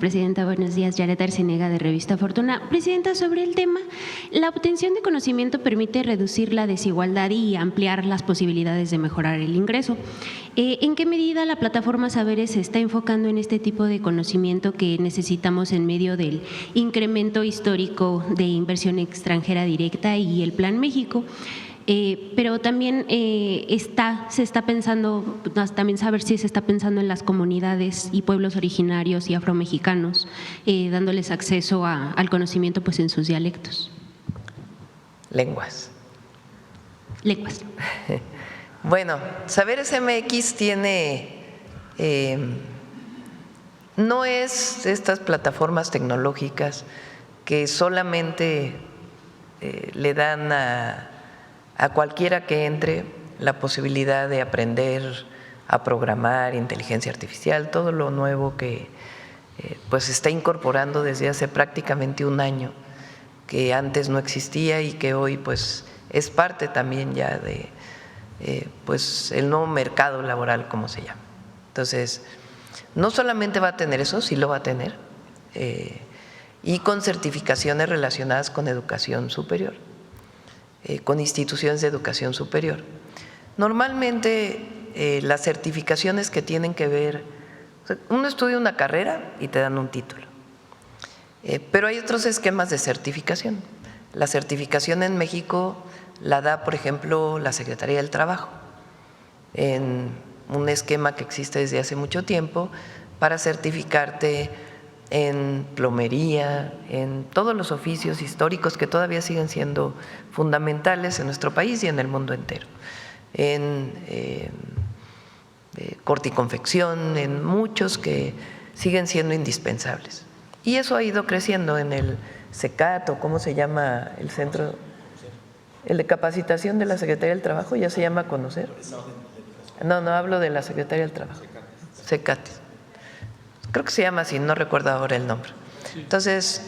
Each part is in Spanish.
Presidenta, buenos días. Yaret Arciniega, de Revista Fortuna. Presidenta, sobre el tema, la obtención de conocimiento permite reducir la desigualdad y ampliar las posibilidades de mejorar el ingreso. ¿En qué medida la plataforma Saberes se está enfocando en este tipo de conocimiento que necesitamos en medio del incremento histórico de inversión extranjera directa y el Plan México? Pero también se está pensando, también saber si se está pensando en las comunidades y pueblos originarios y afromexicanos, dándoles acceso al conocimiento pues en sus dialectos. Lenguas. Bueno, Saberes MX tiene, no es estas plataformas tecnológicas que solamente le dan a cualquiera que entre la posibilidad de aprender a programar, inteligencia artificial, todo lo nuevo que pues se está incorporando desde hace prácticamente un año, que antes no existía y que hoy pues es parte también ya de pues el nuevo mercado laboral, como se llama. Entonces, no solamente va a tener eso, sí lo va a tener, y con certificaciones relacionadas con educación superior. Con instituciones de educación superior. Normalmente las certificaciones que tienen que ver, uno estudia una carrera y te dan un título, pero hay otros esquemas de certificación. La certificación en México la da, por ejemplo, la Secretaría del Trabajo, en un esquema que existe desde hace mucho tiempo para certificarte en plomería, en todos los oficios históricos que todavía siguen siendo fundamentales en nuestro país y en el mundo entero, en corte y confección, en muchos que siguen siendo indispensables. Y eso ha ido creciendo en el CECAT, o ¿cómo se llama el centro? El de capacitación de la Secretaría del Trabajo, ¿ya se llama Conocer? No, hablo de la Secretaría del Trabajo, CECAT. Creo que se llama así, no recuerdo ahora el nombre. Entonces,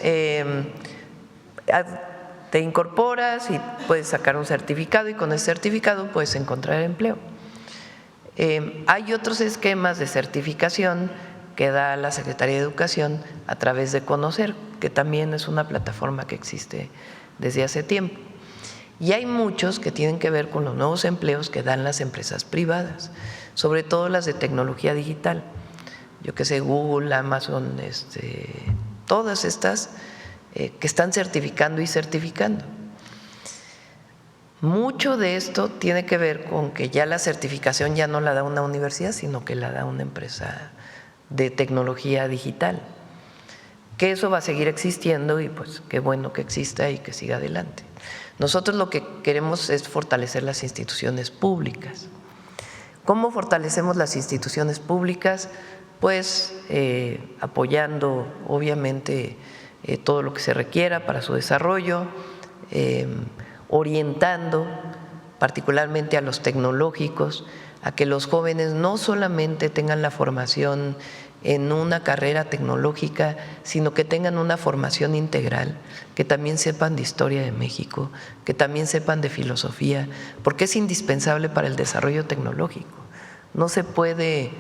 te incorporas y puedes sacar un certificado y con ese certificado puedes encontrar empleo. Hay otros esquemas de certificación que da la Secretaría de Educación a través de Conocer, que también es una plataforma que existe desde hace tiempo. Y hay muchos que tienen que ver con los nuevos empleos que dan las empresas privadas, sobre todo las de tecnología digital. Yo que sé, Google, Amazon, todas estas que están certificando y certificando. Mucho de esto tiene que ver con que ya la certificación ya no la da una universidad, sino que la da una empresa de tecnología digital. Que eso va a seguir existiendo y pues qué bueno que exista y que siga adelante. Nosotros lo que queremos es fortalecer las instituciones públicas. ¿Cómo fortalecemos las instituciones públicas? Pues apoyando obviamente todo lo que se requiera para su desarrollo, orientando particularmente a los tecnológicos, a que los jóvenes no solamente tengan la formación en una carrera tecnológica, sino que tengan una formación integral, que también sepan de historia de México, que también sepan de filosofía, porque es indispensable para el desarrollo tecnológico. No se puede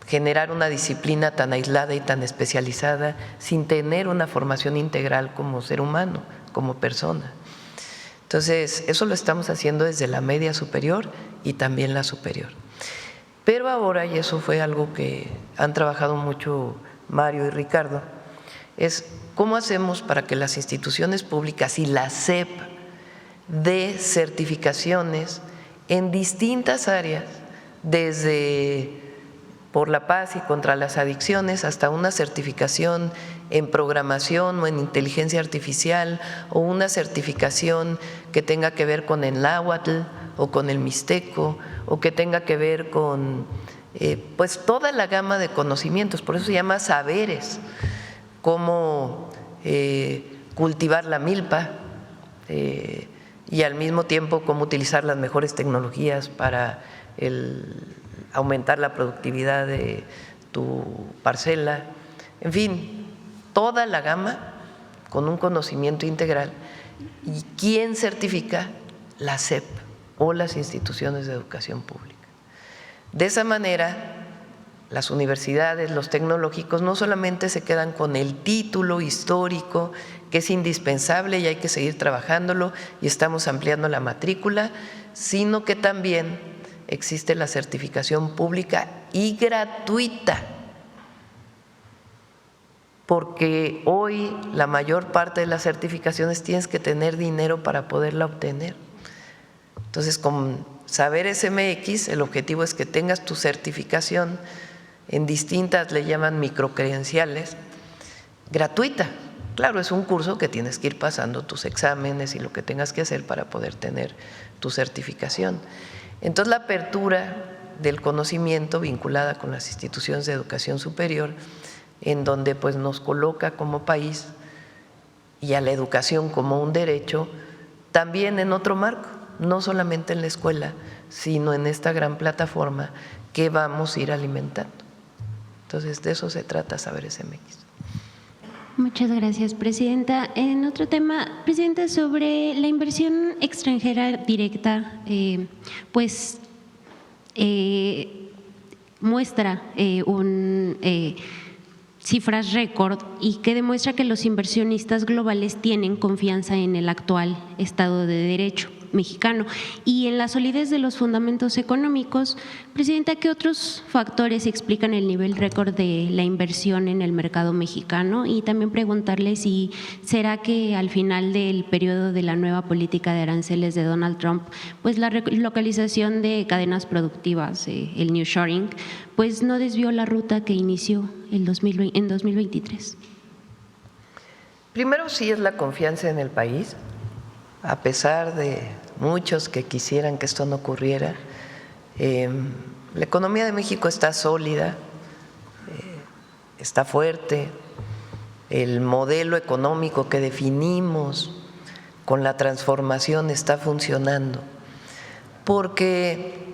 generar una disciplina tan aislada y tan especializada sin tener una formación integral como ser humano, como persona. Entonces, eso lo estamos haciendo desde la media superior y también la superior. Pero ahora, y eso fue algo que han trabajado mucho Mario y Ricardo, es cómo hacemos para que las instituciones públicas y la SEP dé certificaciones en distintas áreas, desde por la paz y contra las adicciones hasta una certificación en programación o en inteligencia artificial, o una certificación que tenga que ver con el náhuatl o con el mixteco, o que tenga que ver con pues toda la gama de conocimientos. Por eso se llama saberes, cómo cultivar la milpa y al mismo tiempo cómo utilizar las mejores tecnologías para aumentar la productividad de tu parcela, en fin, toda la gama con un conocimiento integral. ¿Y quién certifica? La SEP o las instituciones de educación pública. De esa manera, las universidades, los tecnológicos, no solamente se quedan con el título histórico, que es indispensable y hay que seguir trabajándolo y estamos ampliando la matrícula, sino que también existe la certificación pública y gratuita, porque hoy la mayor parte de las certificaciones tienes que tener dinero para poderla obtener. Entonces, con Saber SMX, el objetivo es que tengas tu certificación en distintas, le llaman microcredenciales, gratuita. Claro, es un curso que tienes que ir pasando tus exámenes y lo que tengas que hacer para poder tener tu certificación. Entonces, la apertura del conocimiento vinculada con las instituciones de educación superior, en donde pues nos coloca como país y a la educación como un derecho, también en otro marco, no solamente en la escuela, sino en esta gran plataforma que vamos a ir alimentando. Entonces, de eso se trata Saber SMX. Muchas gracias, Presidenta. En otro tema, Presidenta, sobre la inversión extranjera directa, muestra cifras récord y que demuestra que los inversionistas globales tienen confianza en el actual Estado de Derecho mexicano y en la solidez de los fundamentos económicos. Presidenta, ¿qué otros factores explican el nivel récord de la inversión en el mercado mexicano? Y también preguntarle si será que al final del periodo de la nueva política de aranceles de Donald Trump, pues la relocalización de cadenas productivas, el nearshoring, pues no desvió la ruta que inició en 2023. Primero, sí es la confianza en el país, a pesar de muchos que quisieran que esto no ocurriera. La economía de México está sólida, está fuerte. El modelo económico que definimos con la transformación está funcionando, porque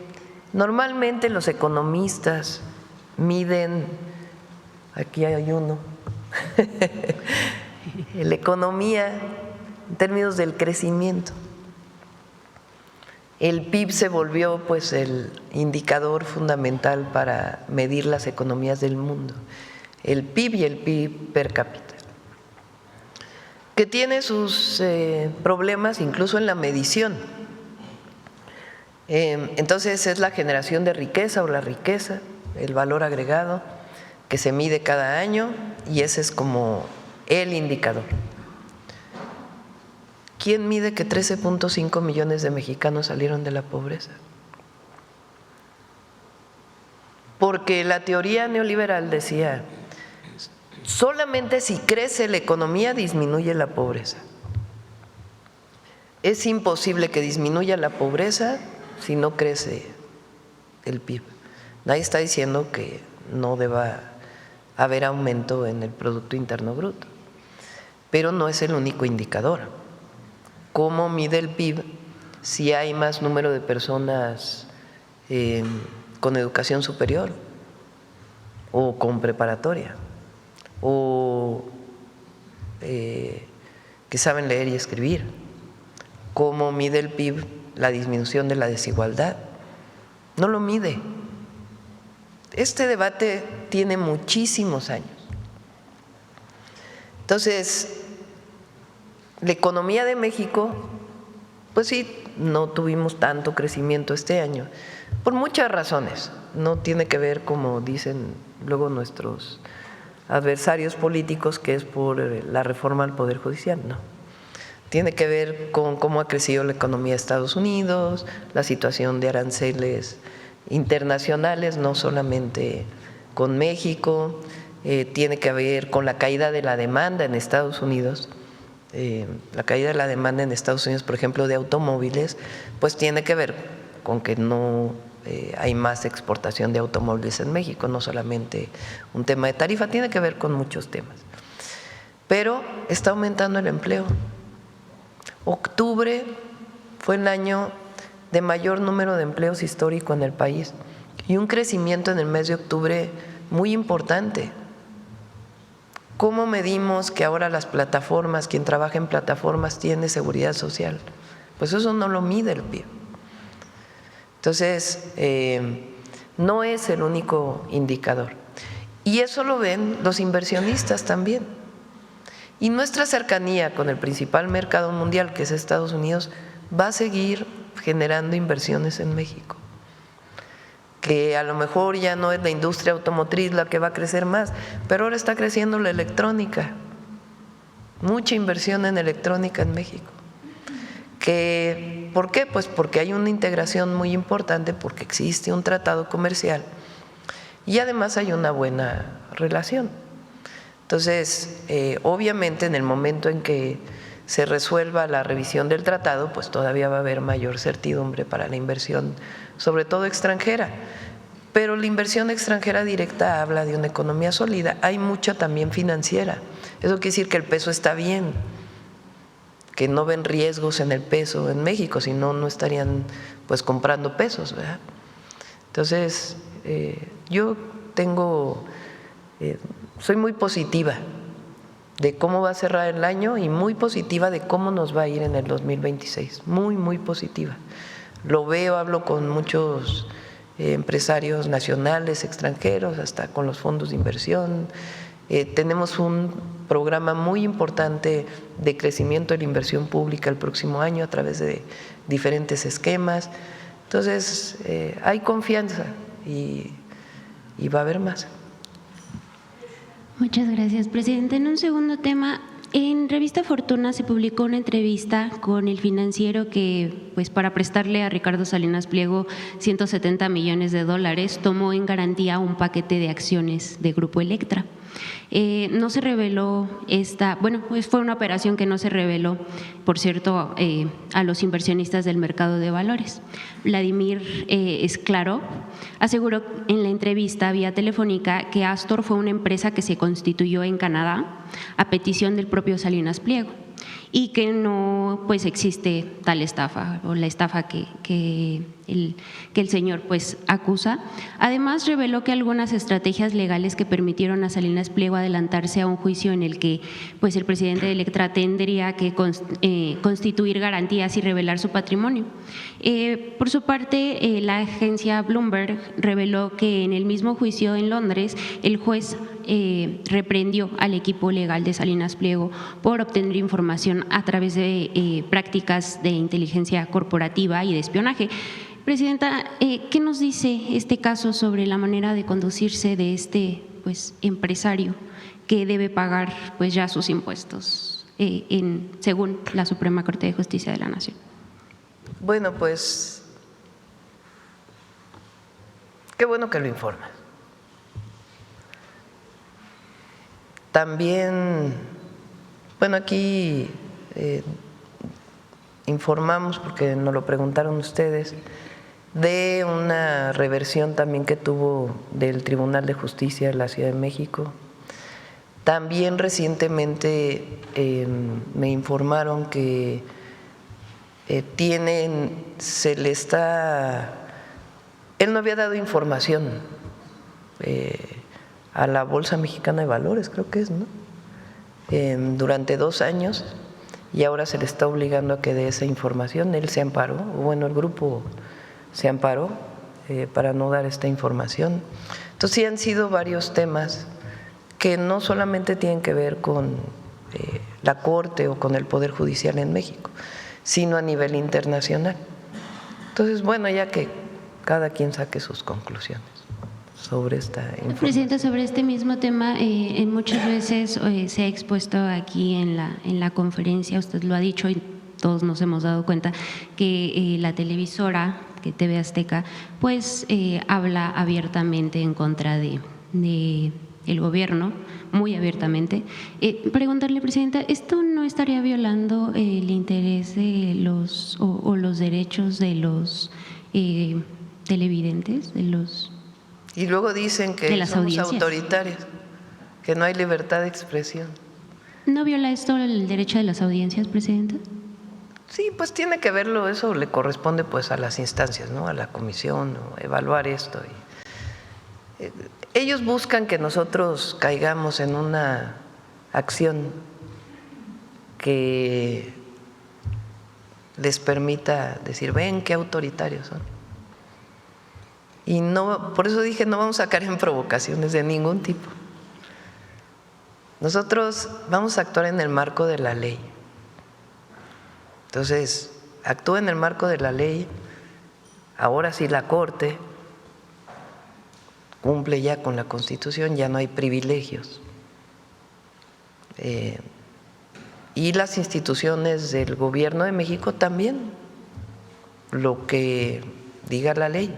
normalmente los economistas miden, aquí hay uno, la economía en términos del crecimiento. El PIB se volvió pues el indicador fundamental para medir las economías del mundo, el PIB y el PIB per cápita, que tiene sus problemas incluso en la medición. Entonces es la generación de riqueza o la riqueza, el valor agregado que se mide cada año y ese es como el indicador. ¿Quién mide que 13.5 millones de mexicanos salieron de la pobreza? Porque la teoría neoliberal decía, solamente si crece la economía disminuye la pobreza. Es imposible que disminuya la pobreza si no crece el PIB. Nadie está diciendo que no deba haber aumento en el Producto Interno Bruto, pero no es el único indicador. ¿Cómo mide el PIB si hay más número de personas con educación superior o con preparatoria o que saben leer y escribir? ¿Cómo mide el PIB la disminución de la desigualdad? No lo mide. Este debate tiene muchísimos años. Entonces, la economía de México, pues sí, no tuvimos tanto crecimiento este año, por muchas razones. No tiene que ver, como dicen luego nuestros adversarios políticos, que es por la reforma al Poder Judicial, no. Tiene que ver con cómo ha crecido la economía de Estados Unidos, la situación de aranceles internacionales, no solamente con México, tiene que ver con la caída de la demanda en Estados Unidos. La caída de la demanda en Estados Unidos, por ejemplo, de automóviles, pues tiene que ver con que no hay más exportación de automóviles en México, no solamente un tema de tarifa, tiene que ver con muchos temas. Pero está aumentando el empleo. Octubre fue el año de mayor número de empleos histórico en el país y un crecimiento en el mes de octubre muy importante. ¿Cómo medimos que ahora las plataformas, quien trabaja en plataformas tiene seguridad social? Pues eso no lo mide el PIB. Entonces, no es el único indicador. Y eso lo ven los inversionistas también. Y nuestra cercanía con el principal mercado mundial, que es Estados Unidos, va a seguir generando inversiones en México. Que a lo mejor ya no es la industria automotriz la que va a crecer más, pero ahora está creciendo la electrónica. Mucha inversión en electrónica en México. ¿Por qué? Pues porque hay una integración muy importante, porque existe un tratado comercial y además hay una buena relación. Entonces, obviamente en el momento en que se resuelva la revisión del tratado, pues todavía va a haber mayor certidumbre para la inversión, sobre todo extranjera. Pero la inversión extranjera directa habla de una economía sólida. Hay mucha también financiera. Eso quiere decir que el peso está bien, que no ven riesgos en el peso en México, si no, no estarían pues comprando pesos, ¿verdad? Entonces, yo soy muy positiva de cómo va a cerrar el año y muy positiva de cómo nos va a ir en el 2026, muy, muy positiva. Lo veo, hablo con muchos empresarios nacionales, extranjeros, hasta con los fondos de inversión. Tenemos un programa muy importante de crecimiento de la inversión pública el próximo año a través de diferentes esquemas. Entonces, hay confianza y va a haber más. Muchas gracias, presidente. En un segundo tema, en Revista Fortuna se publicó una entrevista con el financiero que, pues para prestarle a Ricardo Salinas Pliego $170 millones, tomó en garantía un paquete de acciones de Grupo Electra. No se reveló pues fue una operación que no se reveló, por cierto, a los inversionistas del mercado de valores. Vladimir Sklarov aseguró en la entrevista vía telefónica que Astor fue una empresa que se constituyó en Canadá a petición del propio Salinas Pliego y que no pues existe tal estafa o la estafa que el señor pues acusa. Además, reveló que algunas estrategias legales que permitieron a Salinas Pliego adelantarse a un juicio en el que pues el presidente de Electra tendría que constituir garantías y revelar su patrimonio. Por su parte, la agencia Bloomberg reveló que en el mismo juicio en Londres, el juez reprendió al equipo legal de Salinas Pliego por obtener información a través de prácticas de inteligencia corporativa y de espionaje. Presidenta, ¿qué nos dice este caso sobre la manera de conducirse de este pues empresario que debe pagar pues ya sus impuestos según la Suprema Corte de Justicia de la Nación? Bueno, pues qué bueno que lo informa. También, bueno, aquí informamos, porque nos lo preguntaron ustedes, de una reversión también que tuvo del Tribunal de Justicia de la Ciudad de México. También recientemente me informaron que él no había dado información a la Bolsa Mexicana de Valores, creo que es, ¿no? Durante 2 años, y ahora se le está obligando a que dé esa información. Él se amparó, bueno, el grupo se amparó para no dar esta información. Entonces sí han sido varios temas que no solamente tienen que ver con la Corte o con el Poder Judicial en México, sino a nivel internacional. Entonces, bueno, ya que cada quien saque sus conclusiones sobre esta información. Presidenta, sobre este mismo tema, muchas veces se ha expuesto aquí en la conferencia, usted lo ha dicho y todos nos hemos dado cuenta, que la televisora, que TV Azteca, pues habla abiertamente en contra de el gobierno, muy abiertamente. Preguntarle, presidenta, ¿esto no estaría violando el interés de los derechos de los televidentes, de los... Y luego dicen que somos audiencias autoritarios, que no hay libertad de expresión. ¿No viola esto el derecho de las audiencias, presidenta? Sí, pues tiene que verlo, eso le corresponde pues a las instancias, ¿no? A la comisión, o evaluar esto. Ellos buscan que nosotros caigamos en una acción que les permita decir, ven qué autoritarios son. Y no, por eso dije, no vamos a caer en provocaciones de ningún tipo. Nosotros vamos a actuar en el marco de la ley. Entonces, actúa en el marco de la ley. Ahora sí la Corte cumple ya con la Constitución, ya no hay privilegios. Y las instituciones del Gobierno de México también, lo que diga la ley.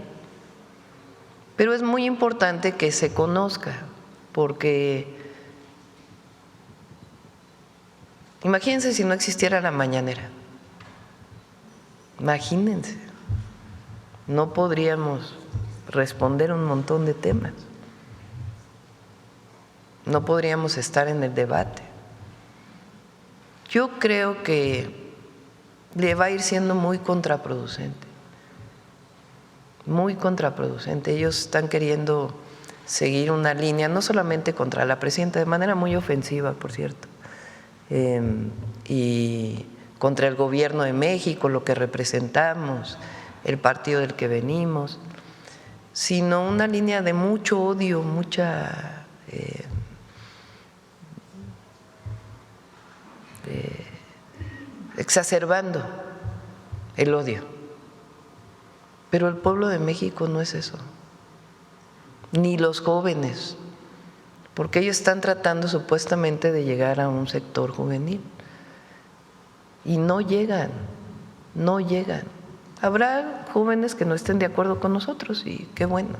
Pero es muy importante que se conozca, porque imagínense si no existiera la mañanera. Imagínense, no podríamos responder un montón de temas, no podríamos estar en el debate. Yo creo que le va a ir siendo muy contraproducente, muy contraproducente. Ellos están queriendo seguir una línea, no solamente contra la presidenta, de manera muy ofensiva, por cierto, y contra el Gobierno de México, lo que representamos, el partido del que venimos, sino una línea de mucho odio, mucha exacerbando el odio. Pero el pueblo de México no es eso, ni los jóvenes, porque ellos están tratando supuestamente de llegar a un sector juvenil y no llegan, no llegan. Habrá jóvenes que no estén de acuerdo con nosotros y qué bueno,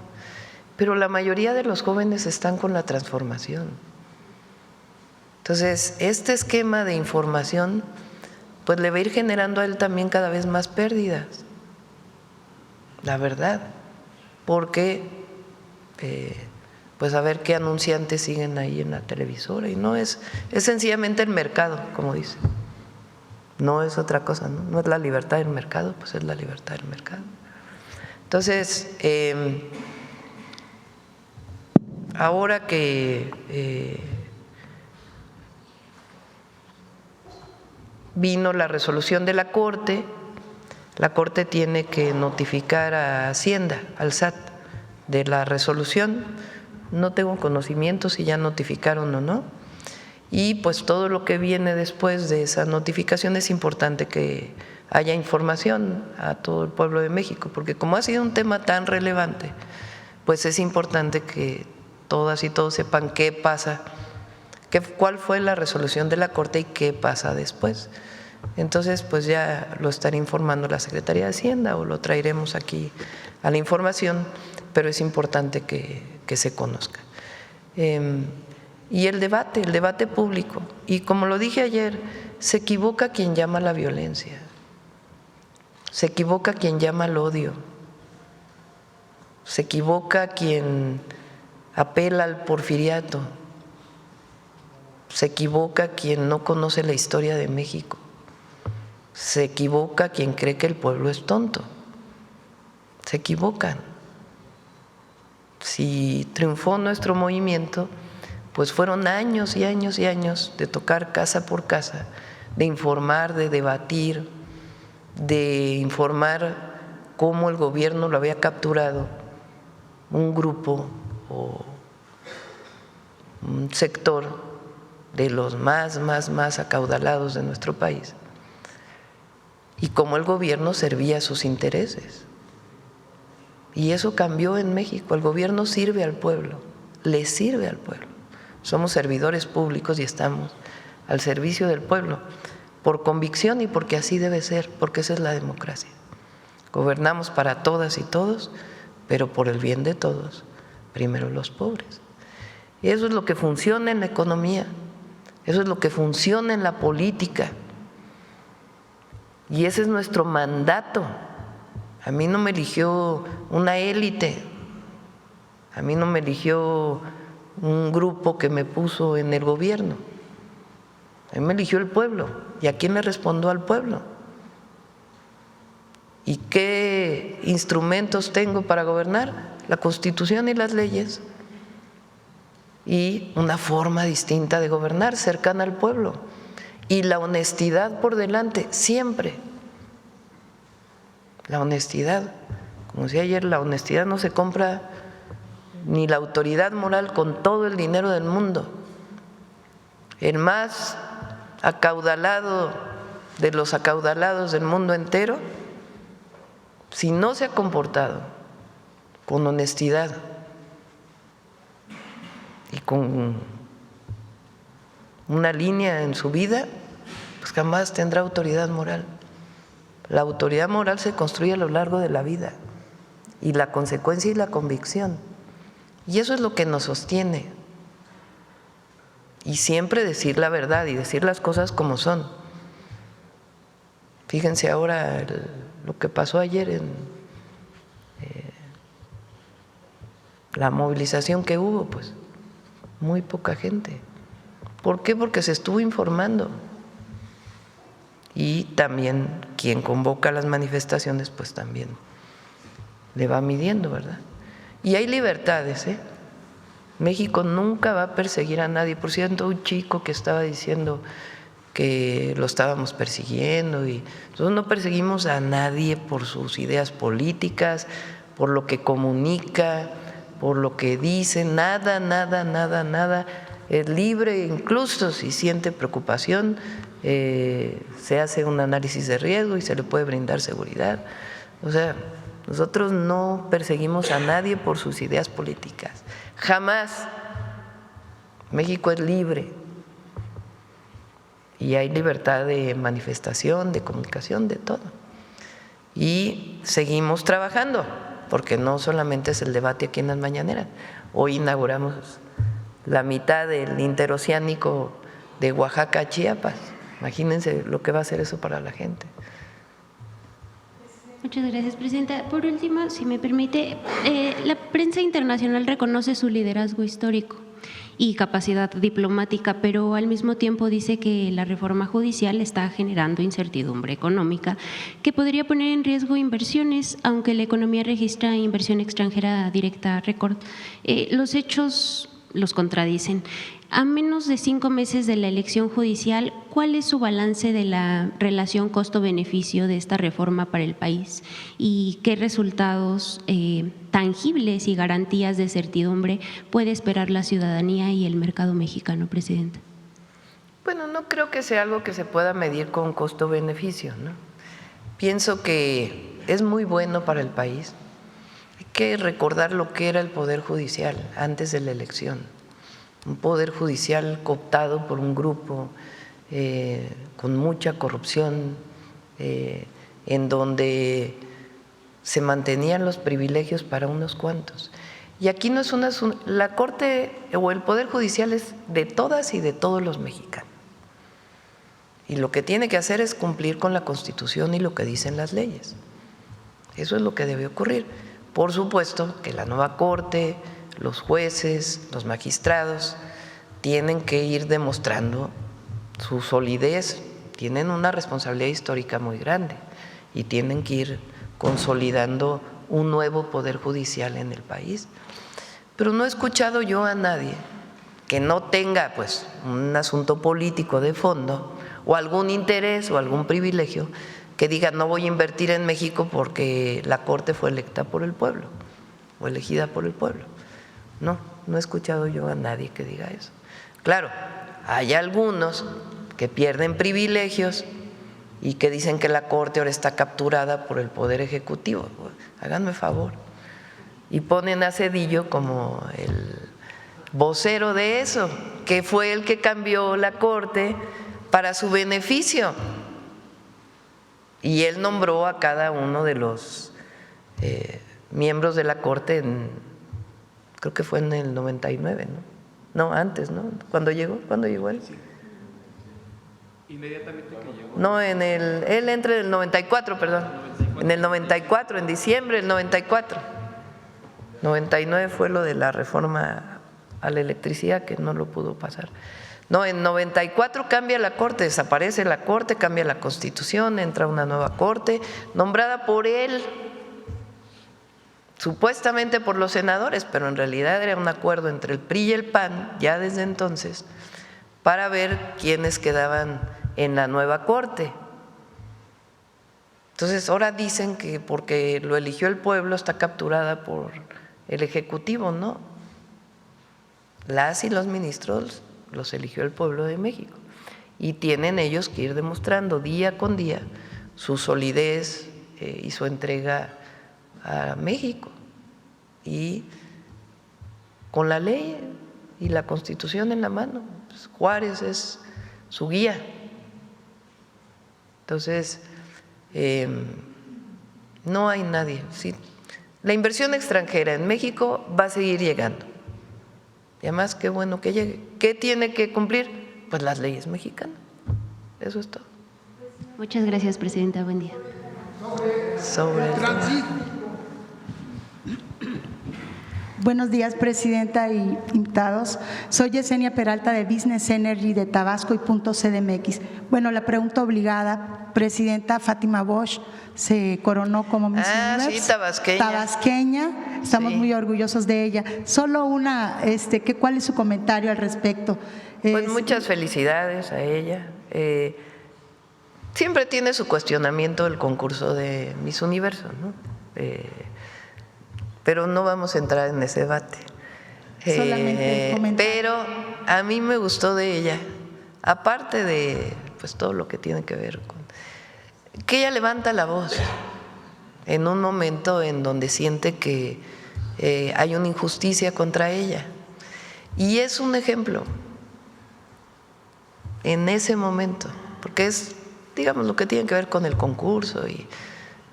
pero la mayoría de los jóvenes están con la transformación. Entonces, este esquema de información pues le va a ir generando a él también cada vez más pérdidas, la verdad, porque pues a ver qué anunciantes siguen ahí en la televisora, y no es sencillamente el mercado, como dice, no es otra cosa, no es la libertad del mercado, pues es la libertad del mercado. Entonces, ahora que vino la resolución de la Corte tiene que notificar a Hacienda, al SAT, de la resolución. No tengo conocimiento si ya notificaron o no. Y pues todo lo que viene después de esa notificación es importante que haya información a todo el pueblo de México, porque como ha sido un tema tan relevante, pues es importante que todas y todos sepan qué pasa, cuál fue la resolución de la Corte y qué pasa después. Entonces, pues ya lo estará informando la Secretaría de Hacienda o lo traeremos aquí a la información, pero es importante que se conozca. Y el debate público. Y como lo dije ayer, se equivoca quien llama a la violencia, se equivoca quien llama al odio, se equivoca quien apela al porfiriato, se equivoca quien no conoce la historia de México. Se equivoca quien cree que el pueblo es tonto. Se equivocan. Si triunfó nuestro movimiento, pues fueron años y años y años de tocar casa por casa, de informar, de debatir, de informar cómo el gobierno lo había capturado un grupo o un sector de los más acaudalados de nuestro país, y cómo el gobierno servía a sus intereses. Y eso cambió en México. El gobierno sirve al pueblo, le sirve al pueblo. Somos servidores públicos y estamos al servicio del pueblo, por convicción y porque así debe ser, porque esa es la democracia. Gobernamos para todas y todos, pero por el bien de todos, primero los pobres. Y eso es lo que funciona en la economía, eso es lo que funciona en la política. Y ese es nuestro mandato. A mí no me eligió una élite, a mí no me eligió un grupo que me puso en el gobierno, a mí me eligió el pueblo. ¿Y a quién le respondo? Al pueblo. ¿Y qué instrumentos tengo para gobernar? La Constitución y las leyes, y una forma distinta de gobernar, cercana al pueblo. Y la honestidad por delante, siempre. La honestidad, Como decía ayer, la honestidad no se compra, ni la autoridad moral, con todo el dinero del mundo. El más acaudalado de los acaudalados del mundo entero, si no se ha comportado con honestidad y con una línea en su vida, pues jamás tendrá autoridad moral. La autoridad moral se construye a lo largo de la vida, y la consecuencia y la convicción. Y eso es lo que nos sostiene. Y siempre decir la verdad y decir las cosas como son. Fíjense ahora lo que pasó ayer en la movilización que hubo, pues muy poca gente. ¿Por qué? Porque se estuvo informando. Y también quien convoca las manifestaciones, pues también le va midiendo, ¿verdad? Y hay libertades, ¿eh? México nunca va a perseguir a nadie. Por cierto, un chico que estaba diciendo que lo estábamos persiguiendo, y nosotros no perseguimos a nadie por sus ideas políticas, por lo que comunica, por lo que dice, nada, nada, nada, nada. Es libre, incluso si siente preocupación, se hace un análisis de riesgo y se le puede brindar seguridad. O sea, nosotros no perseguimos a nadie por sus ideas políticas, jamás. México es libre y hay libertad de manifestación, de comunicación, de todo. Y seguimos trabajando, porque no solamente es el debate aquí en las mañaneras. Hoy inauguramos la mitad del interoceánico de Oaxaca a Chiapas. Imagínense lo que va a hacer eso para la gente. Muchas gracias, presidenta. Por último, si me permite, la prensa internacional reconoce su liderazgo histórico y capacidad diplomática, pero al mismo tiempo dice que la reforma judicial está generando incertidumbre económica que podría poner en riesgo inversiones, aunque la economía registra inversión extranjera directa récord. Los hechos los contradicen. A menos de 5 meses de la elección judicial, ¿cuál es su balance de la relación costo-beneficio de esta reforma para el país? ¿Y qué resultados tangibles y garantías de certidumbre puede esperar la ciudadanía y el mercado mexicano, presidenta? Bueno, no creo que sea algo que se pueda medir con costo-beneficio, ¿no? Pienso que es muy bueno para el país. Hay que recordar lo que era el Poder Judicial antes de la elección. Un poder judicial cooptado por un grupo con mucha corrupción, en donde se mantenían los privilegios para unos cuantos. Y aquí no es la Corte o el Poder Judicial es de todas y de todos los mexicanos. Y lo que tiene que hacer es cumplir con la Constitución y lo que dicen las leyes. Eso es lo que debe ocurrir. Por supuesto que la nueva Corte, los jueces, los magistrados tienen que ir demostrando su solidez, tienen una responsabilidad histórica muy grande y tienen que ir consolidando un nuevo poder judicial en el país. Pero no he escuchado yo a nadie que no tenga pues un asunto político de fondo o algún interés o algún privilegio que diga no voy a invertir en México porque la Corte fue electa por el pueblo o elegida por el pueblo. No he escuchado yo a nadie que diga eso. Claro, hay algunos que pierden privilegios y que dicen que la Corte ahora está capturada por el Poder Ejecutivo. Háganme favor. Y ponen a Zedillo como el vocero de eso, que fue el que cambió la Corte para su beneficio. Y él nombró a cada uno de los miembros de la Corte creo que fue en el 99, ¿no? No, antes, ¿no? ¿Cuándo llegó? ¿Cuándo llegó él? Sí. Inmediatamente que llegó. No, él entra en el 94, perdón. 94. En el 94, en diciembre del 94. 99 fue lo de la reforma a la electricidad que no lo pudo pasar. No, en 94 cambia la Corte, desaparece la Corte, cambia la Constitución, entra una nueva Corte, nombrada por él, supuestamente por los senadores, pero en realidad era un acuerdo entre el PRI y el PAN, ya desde entonces, para ver quiénes quedaban en la nueva Corte. Entonces ahora dicen que porque lo eligió el pueblo está capturada por el Ejecutivo, ¿no? Las y los ministros los eligió el pueblo de México y tienen ellos que ir demostrando día con día su solidez y su entrega a México, y con la ley y la Constitución en la mano. Pues Juárez es su guía. Entonces, no hay nadie. ¿Sí? La inversión extranjera en México va a seguir llegando. Y además, qué bueno que llegue. ¿Qué tiene que cumplir? Pues las leyes mexicanas. Eso es todo. Muchas gracias, presidenta. Buen día. Sobre el tema. Buenos días, presidenta y invitados. Soy Yesenia Peralta de Business Energy de Tabasco y Punto CDMX. Bueno, la pregunta obligada, presidenta Fátima Bosch se coronó como Miss Universe. Sí, tabasqueña. Tabasqueña, estamos muy orgullosos de ella. Solo una, ¿cuál es su comentario al respecto? Pues muchas felicidades a ella. Siempre tiene su cuestionamiento el concurso de Miss Universo, ¿no? Pero no vamos a entrar en ese debate. Solamente pero a mí me gustó de ella, aparte de pues todo lo que tiene que ver con que ella levanta la voz en un momento en donde siente que hay una injusticia contra ella, y es un ejemplo en ese momento, porque es, digamos, lo que tiene que ver con el concurso, y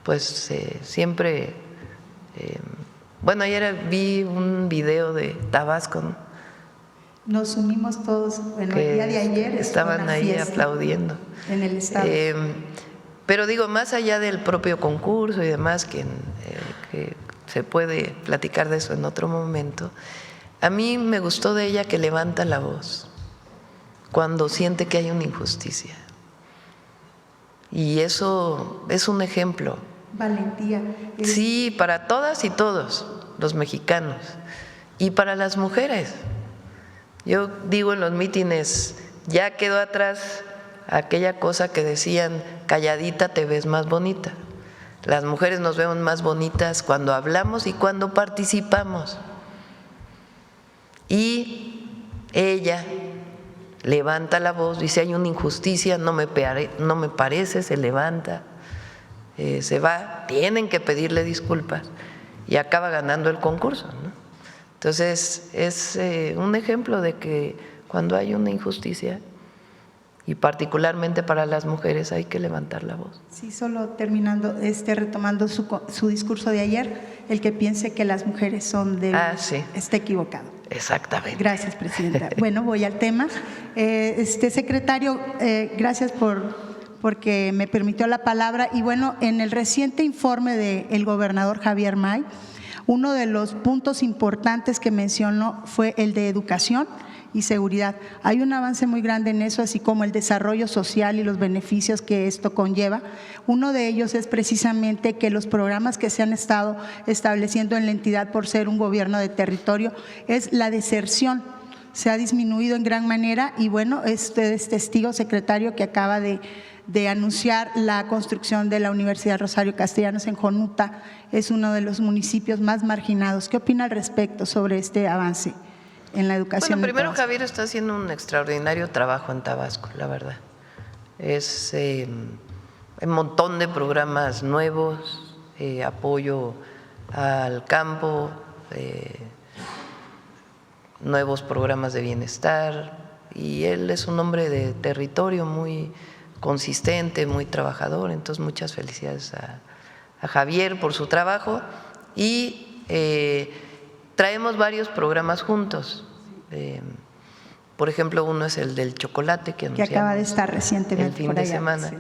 pues siempre bueno, ayer vi un video de Tabasco, ¿no? Nos unimos todos, bueno, el día de ayer estaban ahí aplaudiendo en el estado. Pero digo, más allá del propio concurso y demás, que se puede platicar de eso en otro momento, a mí me gustó de ella que levanta la voz cuando siente que hay una injusticia, y eso es un ejemplo. Valentía. Sí, para todas y todos los mexicanos, y para las mujeres. Yo digo en los mítines, ya quedó atrás aquella cosa que decían, calladita te ves más bonita. Las mujeres nos vemos más bonitas cuando hablamos y cuando participamos. Y ella levanta la voz, dice hay una injusticia, no me parece, se levanta. Se va, tienen que pedirle disculpas y acaba ganando el concurso, ¿no? Entonces es un ejemplo de que cuando hay una injusticia, y particularmente para las mujeres, hay que levantar la voz. Sí, solo terminando, retomando su discurso de ayer, el que piense que las mujeres son débiles sí. Está equivocado. Exactamente. Gracias, presidenta. Bueno, voy al tema. Secretario, gracias porque me permitió la palabra. Y bueno, en el reciente informe del gobernador Javier May, uno de los puntos importantes que mencionó fue el de educación y seguridad. Hay un avance muy grande en eso, así como el desarrollo social y los beneficios que esto conlleva. Uno de ellos es precisamente que los programas que se han estado estableciendo en la entidad por ser un gobierno de territorio es la deserción. Se ha disminuido en gran manera y bueno, este es testigo, secretario, que acaba de anunciar la construcción de la Universidad Rosario Castellanos en Jonuta. Es uno de los municipios más marginados. ¿Qué opina al respecto sobre este avance en la educación? Bueno, primero Javier está haciendo un extraordinario trabajo en Tabasco, la verdad. Es un montón de programas nuevos, apoyo al campo, nuevos programas de bienestar, y él es un hombre de territorio muy consistente, muy trabajador. Entonces muchas felicidades a Javier por su trabajo, y traemos varios programas juntos. Por ejemplo, uno es el del chocolate que acaba de estar recientemente el fin de semana. Sí.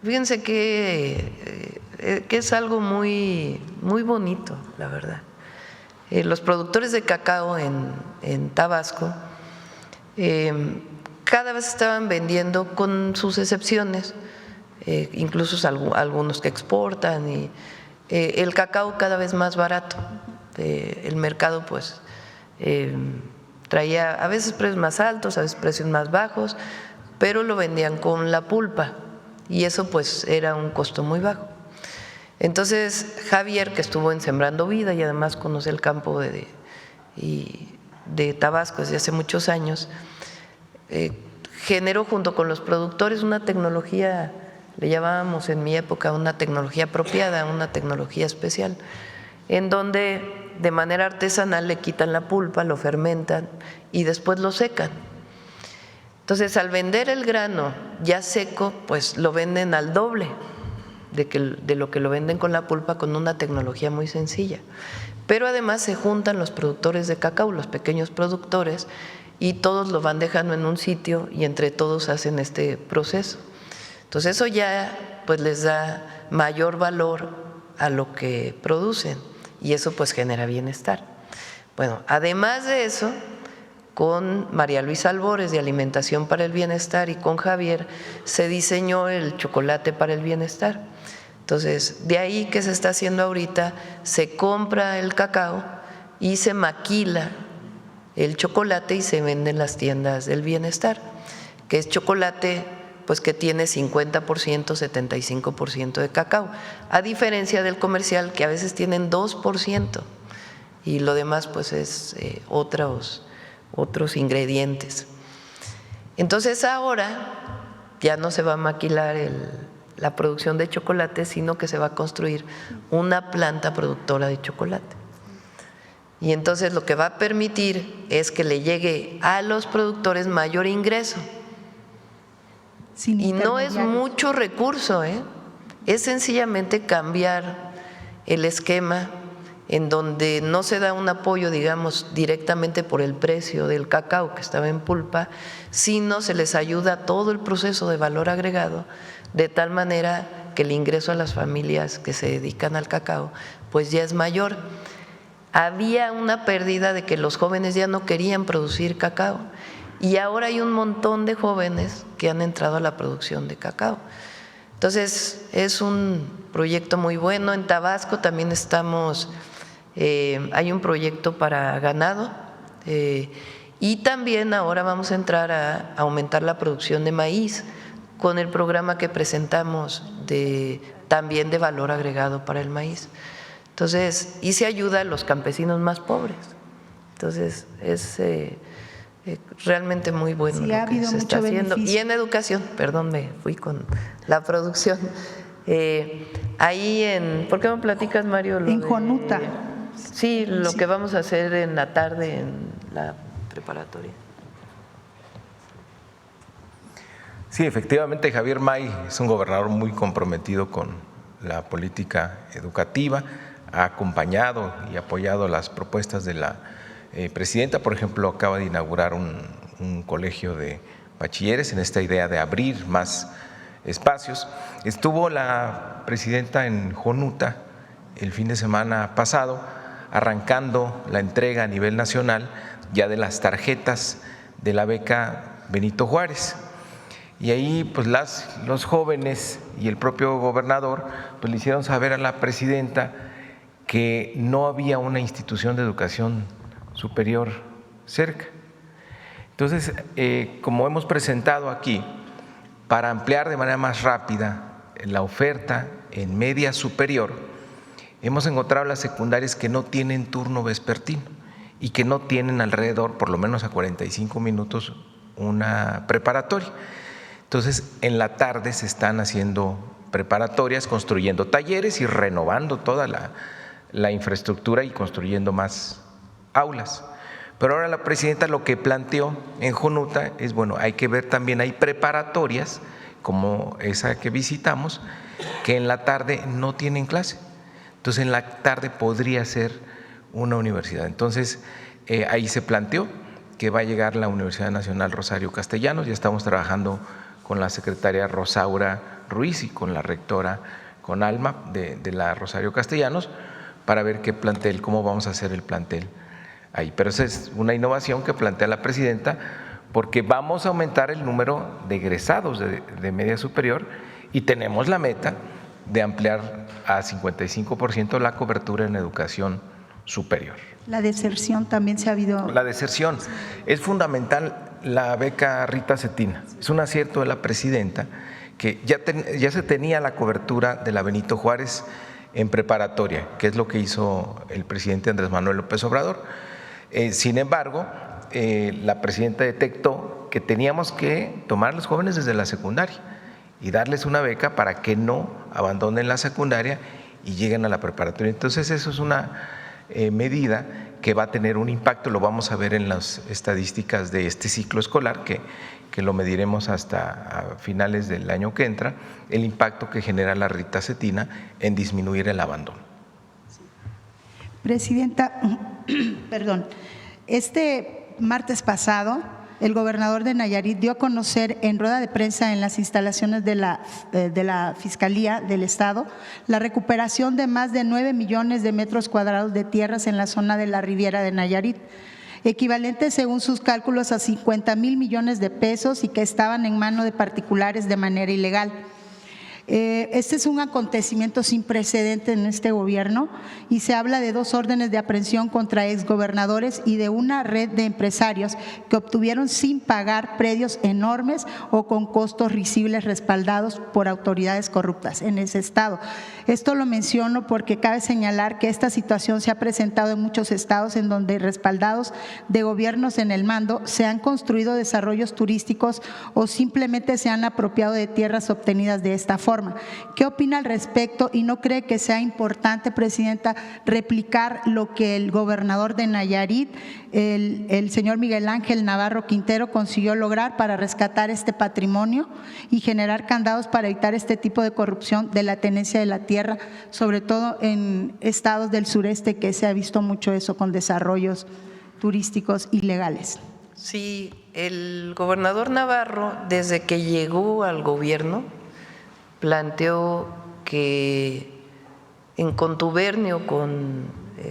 Fíjense que es algo muy, muy bonito, la verdad. Los productores de cacao en Tabasco cada vez estaban vendiendo, con sus excepciones, incluso algunos que exportan, y el cacao cada vez más barato. El mercado pues traía a veces precios más altos, a veces precios más bajos, pero lo vendían con la pulpa, y eso pues era un costo muy bajo. Entonces Javier, que estuvo en Sembrando Vida y además conoce el campo de Tabasco desde hace muchos años, generó junto con los productores una tecnología, le llamábamos en mi época una tecnología apropiada, una tecnología especial, en donde de manera artesanal le quitan la pulpa, lo fermentan y después lo secan. Entonces, al vender el grano ya seco, pues lo venden al doble de lo que lo venden con la pulpa, con una tecnología muy sencilla. Pero además se juntan los productores de cacao, los pequeños productores, y todos lo van dejando en un sitio y entre todos hacen este proceso. Entonces eso ya pues les da mayor valor a lo que producen y eso pues genera bienestar. Bueno, además de eso, con María Luisa Albores de Alimentación para el Bienestar y con Javier se diseñó el chocolate para el bienestar. Entonces, de ahí que se está haciendo ahorita, se compra el cacao y se maquila el chocolate y se vende en las tiendas del bienestar, que es chocolate pues que tiene 50%, 75% de cacao, a diferencia del comercial que a veces tienen 2% y lo demás pues es otros ingredientes. Entonces ahora ya no se va a maquilar la producción de chocolate, sino que se va a construir una planta productora de chocolate. Y entonces lo que va a permitir es que le llegue a los productores mayor ingreso. Y no es mucho recurso, es sencillamente cambiar el esquema en donde no se da un apoyo, digamos, directamente por el precio del cacao que estaba en pulpa, sino se les ayuda todo el proceso de valor agregado, de tal manera que el ingreso a las familias que se dedican al cacao pues ya es mayor. Había una pérdida de que los jóvenes ya no querían producir cacao y ahora hay un montón de jóvenes que han entrado a la producción de cacao. Entonces es un proyecto muy bueno. En Tabasco también estamos, hay un proyecto para ganado y también ahora vamos a entrar a aumentar la producción de maíz con el programa que presentamos también de valor agregado para el maíz. Entonces, y se ayuda a los campesinos más pobres. Entonces, es realmente muy bueno sí, lo que se está haciendo. Beneficio. Y en educación, perdón, me fui con la producción. Ahí ¿por qué me platicas, Mario? En Jonuta. Sí, lo que vamos a hacer en la tarde en la preparatoria. Sí, efectivamente, Javier May es un gobernador muy comprometido con la política educativa, ha acompañado y apoyado las propuestas de la presidenta. Por ejemplo, acaba de inaugurar un colegio de bachilleres en esta idea de abrir más espacios. Estuvo la presidenta en Jonuta el fin de semana pasado, arrancando la entrega a nivel nacional ya de las tarjetas de la beca Benito Juárez. Y ahí pues los jóvenes y el propio gobernador pues le hicieron saber a la presidenta que no había una institución de educación superior cerca. Entonces, como hemos presentado aquí, para ampliar de manera más rápida la oferta en media superior, hemos encontrado las secundarias que no tienen turno vespertino y que no tienen alrededor, por lo menos a 45 minutos, una preparatoria. Entonces, en la tarde se están haciendo preparatorias, construyendo talleres y renovando toda la infraestructura y construyendo más aulas. Pero ahora la presidenta lo que planteó en Jonuta es, bueno, hay que ver también, hay preparatorias como esa que visitamos, que en la tarde no tienen clase. Entonces, en la tarde podría ser una universidad. Entonces, ahí se planteó que va a llegar la Universidad Nacional Rosario Castellanos, ya estamos trabajando con la secretaria Rosaura Ruiz y con la rectora, con Alma de la Rosario Castellanos, para ver qué plantel, cómo vamos a hacer el plantel ahí. Pero esa es una innovación que plantea la presidenta, porque vamos a aumentar el número de egresados de media superior y tenemos la meta de ampliar a 55% la cobertura en educación superior. La deserción también se ha habido. La deserción es fundamental. La beca Rita Cetina es un acierto de la presidenta, que ya se tenía la cobertura de la Benito Juárez, en preparatoria, que es lo que hizo el presidente Andrés Manuel López Obrador. Sin embargo, la presidenta detectó que teníamos que tomar a los jóvenes desde la secundaria y darles una beca para que no abandonen la secundaria y lleguen a la preparatoria. Entonces, eso es una medida que va a tener un impacto, lo vamos a ver en las estadísticas de este ciclo escolar, que lo mediremos hasta finales del año que entra, el impacto que genera la ritacetina en disminuir el abandono. Presidenta, perdón, este martes pasado el gobernador de Nayarit dio a conocer en rueda de prensa en las instalaciones de la Fiscalía del Estado la recuperación de más de 9 millones de metros cuadrados de tierras en la zona de la Riviera de Nayarit, equivalente según sus cálculos a 50,000 millones de pesos y que estaban en manos de particulares de manera ilegal. Este es un acontecimiento sin precedente en este gobierno y se habla de 2 órdenes de aprehensión contra exgobernadores y de una red de empresarios que obtuvieron sin pagar predios enormes o con costos risibles respaldados por autoridades corruptas en ese estado. Esto lo menciono porque cabe señalar que esta situación se ha presentado en muchos estados en donde, respaldados de gobiernos en el mando, se han construido desarrollos turísticos o simplemente se han apropiado de tierras obtenidas de esta forma. ¿Qué opina al respecto y no cree que sea importante, Presidenta, replicar lo que el gobernador de Nayarit, el señor Miguel Ángel Navarro Quintero, consiguió lograr para rescatar este patrimonio y generar candados para evitar este tipo de corrupción de la tenencia de la tierra, sobre todo en estados del sureste, que se ha visto mucho eso con desarrollos turísticos ilegales? Sí, el gobernador Navarro, desde que llegó al gobierno, planteó que en contubernio con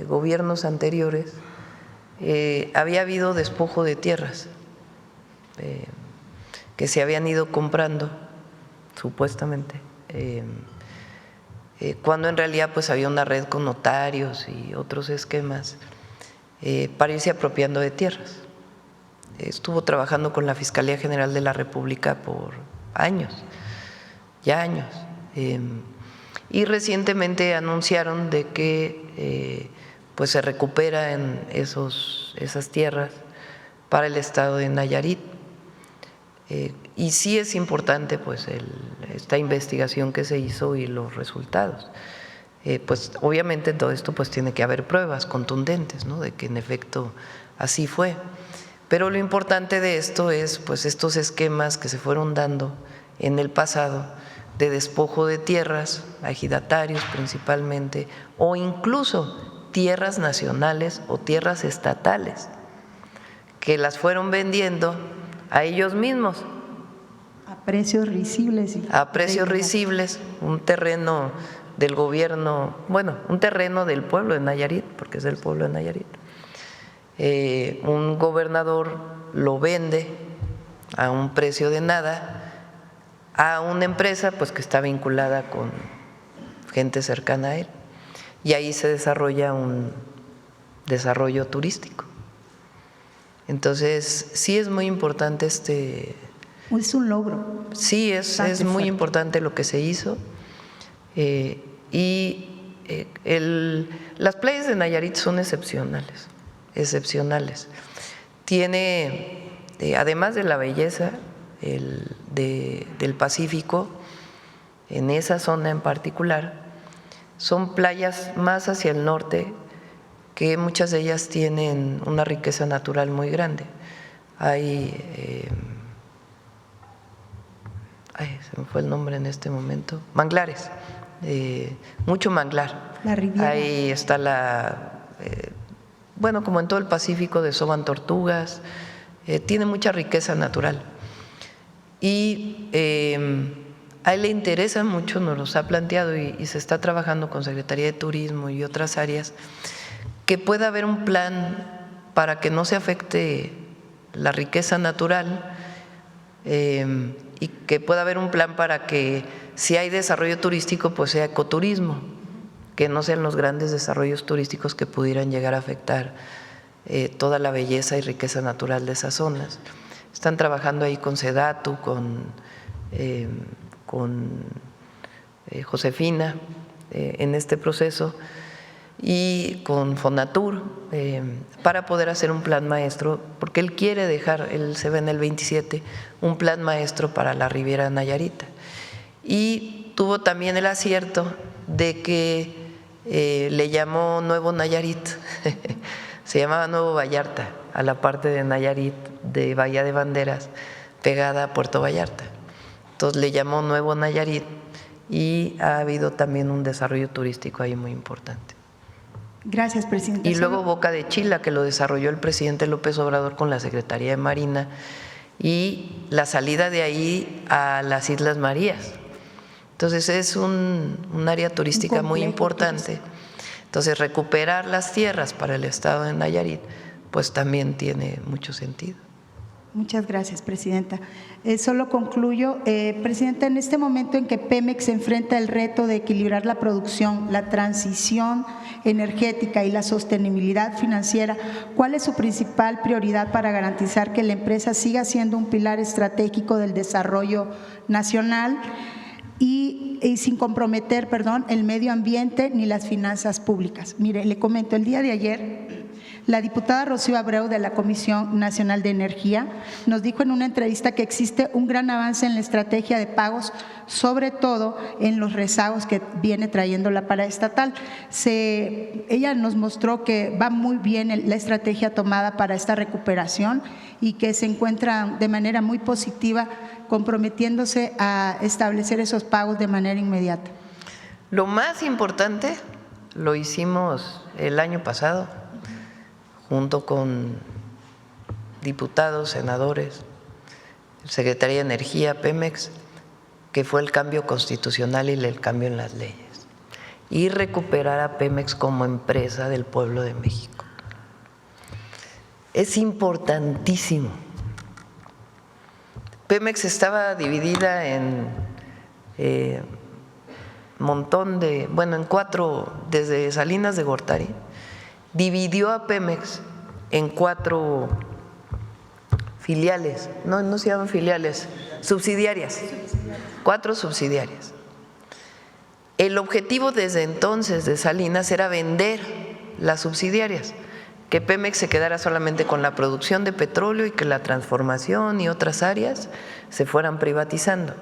gobiernos anteriores había habido despojo de tierras que se habían ido comprando, supuestamente, cuando en realidad pues había una red con notarios y otros esquemas para irse apropiando de tierras. Estuvo trabajando con la Fiscalía General de la República por años. Y recientemente anunciaron de que pues se recuperan esas tierras para el estado de Nayarit. Y sí es importante pues esta investigación que se hizo y los resultados. Pues obviamente en todo esto pues tiene que haber pruebas contundentes, ¿no?, de que en efecto así fue. Pero lo importante de esto es pues estos esquemas que se fueron dando en el pasado de despojo de tierras, ejidatarios principalmente, o incluso tierras nacionales o tierras estatales, que las fueron vendiendo a ellos mismos. A precios risibles. A precios risibles, un terreno del gobierno, bueno, un terreno del pueblo de Nayarit, porque es del pueblo de Nayarit. Un gobernador lo vende a un precio de nada a una empresa pues que está vinculada con gente cercana a él, y ahí se desarrolla un desarrollo turístico. Entonces sí es muy importante Es un logro. Sí, es muy importante lo que se hizo. Las playas de Nayarit son excepcionales. Tiene, además de la belleza del Pacífico, en esa zona en particular, son playas más hacia el norte, que muchas de ellas tienen una riqueza natural muy grande. Hay, se me fue el nombre en este momento, manglares, mucho manglar. La Riviera. Ahí está bueno, como en todo el Pacífico, desovan tortugas, tiene mucha riqueza natural. Y a él le interesa mucho, nos los ha planteado y se está trabajando con Secretaría de Turismo y otras áreas, que pueda haber un plan para que no se afecte la riqueza natural y que pueda haber un plan para que si hay desarrollo turístico pues sea ecoturismo, que no sean los grandes desarrollos turísticos que pudieran llegar a afectar toda la belleza y riqueza natural de esas zonas. Están trabajando ahí con Sedatu, con Josefina, en este proceso y con Fonatur para poder hacer un plan maestro, porque él quiere dejar, él se ve en el 27, un plan maestro para la Riviera Nayarita. Y tuvo también el acierto de que le llamó Nuevo Nayarit, se llamaba Nuevo Vallarta, a la parte de Nayarit, de Bahía de Banderas, pegada a Puerto Vallarta. Entonces le llamó Nuevo Nayarit y ha habido también un desarrollo turístico ahí muy importante. Gracias, presidenta. Y luego Boca de Chila, que lo desarrolló el presidente López Obrador con la Secretaría de Marina, y la salida de ahí a las Islas Marías. Entonces es un área turística muy importante. Entonces recuperar las tierras para el estado de Nayarit pues también tiene mucho sentido. Muchas gracias, presidenta. Solo concluyo, presidenta, en este momento en que Pemex se enfrenta el reto de equilibrar la producción, la transición energética y la sostenibilidad financiera, ¿cuál es su principal prioridad para garantizar que la empresa siga siendo un pilar estratégico del desarrollo nacional y sin comprometer, el medio ambiente ni las finanzas públicas? Mire, le comento, el día de ayer la diputada Rocío Abreu de la Comisión Nacional de Energía nos dijo en una entrevista que existe un gran avance en la estrategia de pagos, sobre todo en los rezagos que viene trayendo la paraestatal. Ella nos mostró que va muy bien la estrategia tomada para esta recuperación y que se encuentra de manera muy positiva comprometiéndose a establecer esos pagos de manera inmediata. Lo más importante lo hicimos el año pasado, junto con diputados, senadores, Secretaría de Energía, Pemex, que fue el cambio constitucional y el cambio en las leyes, y recuperar a Pemex como empresa del pueblo de México. Es importantísimo. Pemex estaba dividida en en 4, desde Salinas de Gortari, dividió a Pemex en 4 filiales, no se llaman filiales, subsidiarias, 4 subsidiarias. El objetivo desde entonces de Salinas era vender las subsidiarias, que Pemex se quedara solamente con la producción de petróleo y que la transformación y otras áreas se fueran privatizando.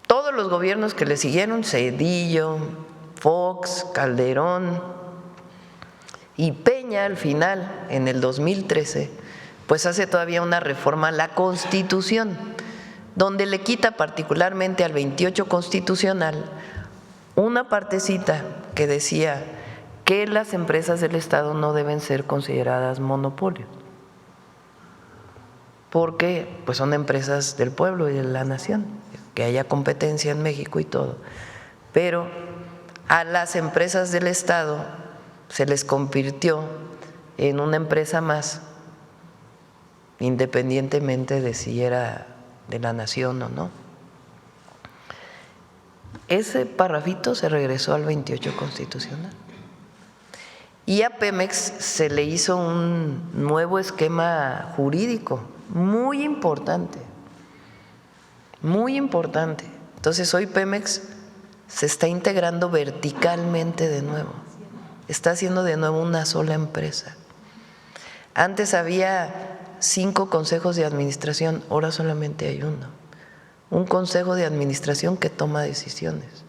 Todos los gobiernos que le siguieron, Zedillo, Fox, Calderón y Peña al final, en el 2013, pues hace todavía una reforma a la Constitución, donde le quita particularmente al 28 constitucional una partecita que decía que las empresas del Estado no deben ser consideradas monopolios, porque pues son empresas del pueblo y de la nación, que haya competencia en México y todo, pero a las empresas del Estado se les convirtió en una empresa más, independientemente de si era de la nación o no. Ese parrafito se regresó al 28 constitucional. Y a Pemex se le hizo un nuevo esquema jurídico muy importante, muy importante. Entonces hoy Pemex se está integrando verticalmente de nuevo, está haciendo de nuevo una sola empresa. Antes había 5 consejos de administración, ahora solamente hay uno. Un consejo de administración que toma decisiones.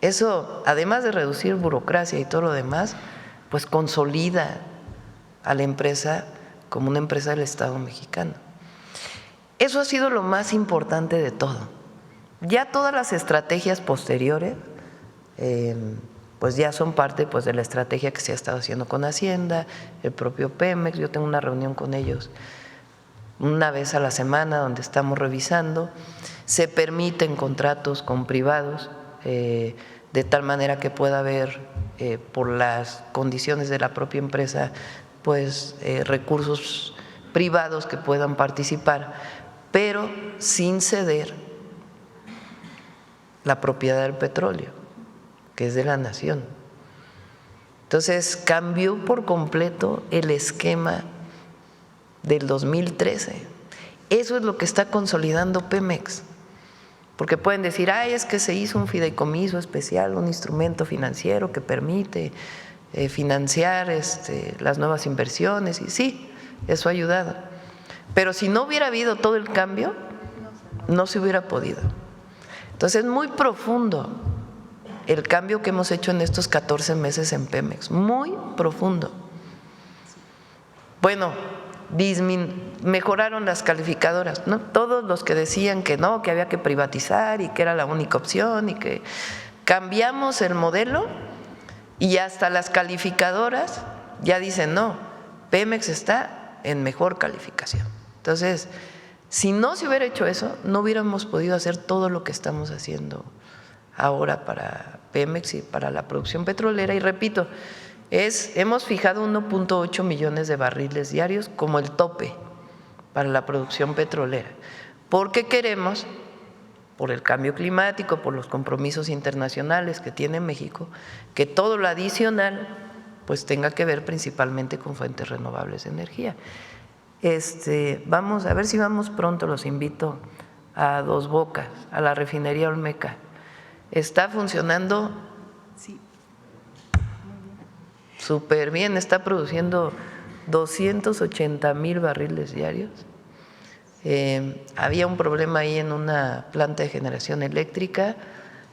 Eso, además de reducir burocracia y todo lo demás, pues consolida a la empresa como una empresa del Estado mexicano. Eso ha sido lo más importante de todo. Ya todas las estrategias posteriores, pues ya son parte pues de la estrategia que se ha estado haciendo con Hacienda, el propio Pemex. Yo tengo una reunión con ellos una vez a la semana donde estamos revisando. Se permiten contratos con privados de tal manera que pueda haber, por las condiciones de la propia empresa, pues recursos privados que puedan participar, pero sin ceder la propiedad del petróleo, que es de la nación. Entonces cambió por completo el esquema del 2013 Eso es lo que está consolidando Pemex. Porque pueden decir, ay, es que se hizo un fideicomiso especial, un instrumento financiero que permite financiar las nuevas inversiones. Y sí, eso ha ayudado. Pero si no hubiera habido todo el cambio, no se hubiera podido. Entonces es muy profundo el cambio que hemos hecho en estos 14 meses en Pemex, muy profundo. Bueno, mejoraron las calificadoras, ¿no? Todos los que decían que no, que había que privatizar y que era la única opción y que cambiamos el modelo y hasta las calificadoras ya dicen no, Pemex está en mejor calificación. Entonces, si no se hubiera hecho eso, no hubiéramos podido hacer todo lo que estamos haciendo ahora para Pemex y para la producción petrolera. Y repito, hemos fijado 1.8 millones de barriles diarios como el tope para la producción petrolera, porque queremos, por el cambio climático, por los compromisos internacionales que tiene México, que todo lo adicional pues tenga que ver principalmente con fuentes renovables de energía. Vamos a ver si vamos pronto, los invito a Dos Bocas, a la refinería Olmeca. Está funcionando súper bien, está produciendo 280,000 barriles diarios. Había un problema ahí en una planta de generación eléctrica,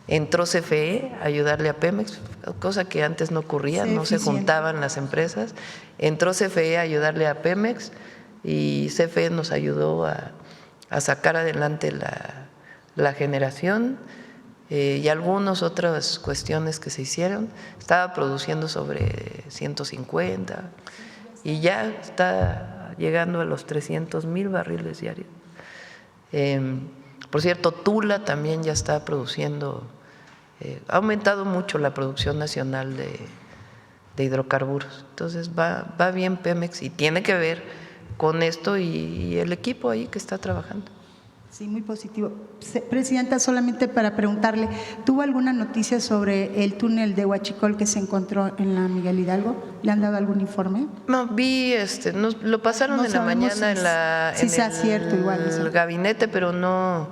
entró CFE a ayudarle a Pemex, cosa que antes no ocurría, no se juntaban las empresas. Entró CFE a ayudarle a Pemex y CFE nos ayudó a sacar adelante la generación. Y algunas otras cuestiones que se hicieron. Estaba produciendo sobre 150 y ya está llegando a los 300,000 barriles diarios. Por cierto, Tula también ya está produciendo, ha aumentado mucho la producción nacional de hidrocarburos. Entonces va bien Pemex y tiene que ver con esto y el equipo ahí que está trabajando. Sí, muy positivo. Presidenta, solamente para preguntarle, ¿tuvo alguna noticia sobre el túnel de Huachicol que se encontró en la Miguel Hidalgo? ¿Le han dado algún informe? No, vi, lo pasaron en la mañana en el gabinete, pero no,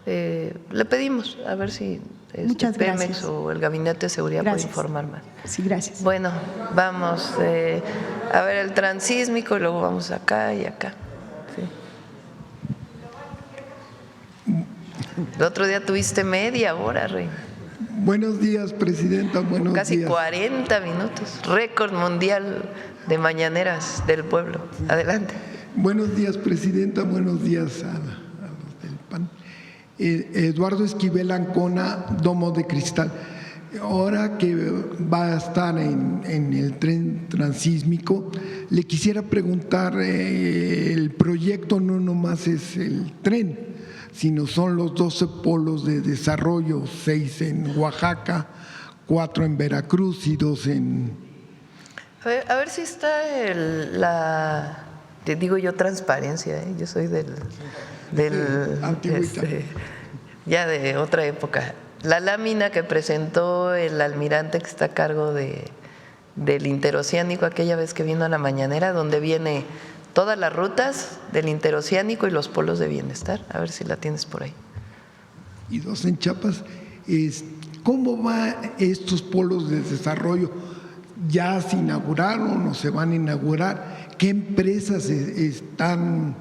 le pedimos a ver si Pemex o el Gabinete de Seguridad puede informar más. Sí, gracias. Bueno, vamos a ver el transísmico y luego vamos acá y acá. Sí. El otro día tuviste media hora, Rey. Buenos días, Presidenta. Buenos días. Casi 40 minutos. Récord mundial de mañaneras del pueblo. Adelante. Buenos días, Presidenta. Buenos días a los del PAN. Eduardo Esquivel Ancona, Domo de Cristal. Ahora que va a estar en el tren transísmico, le quisiera preguntar, el proyecto no nomás es el tren, sino son los 12 polos de desarrollo, 6 en Oaxaca, 4 en Veracruz y 2 en… A ver si está te digo yo transparencia, yo soy ya de otra época. La lámina que presentó el almirante que está a cargo del interoceánico aquella vez que vino a la mañanera, donde viene todas las rutas del interoceánico y los polos de bienestar. A ver si la tienes por ahí. Y 2 en Chiapas. ¿Cómo van estos polos de desarrollo? ¿Ya se inauguraron o se van a inaugurar? ¿Qué empresas están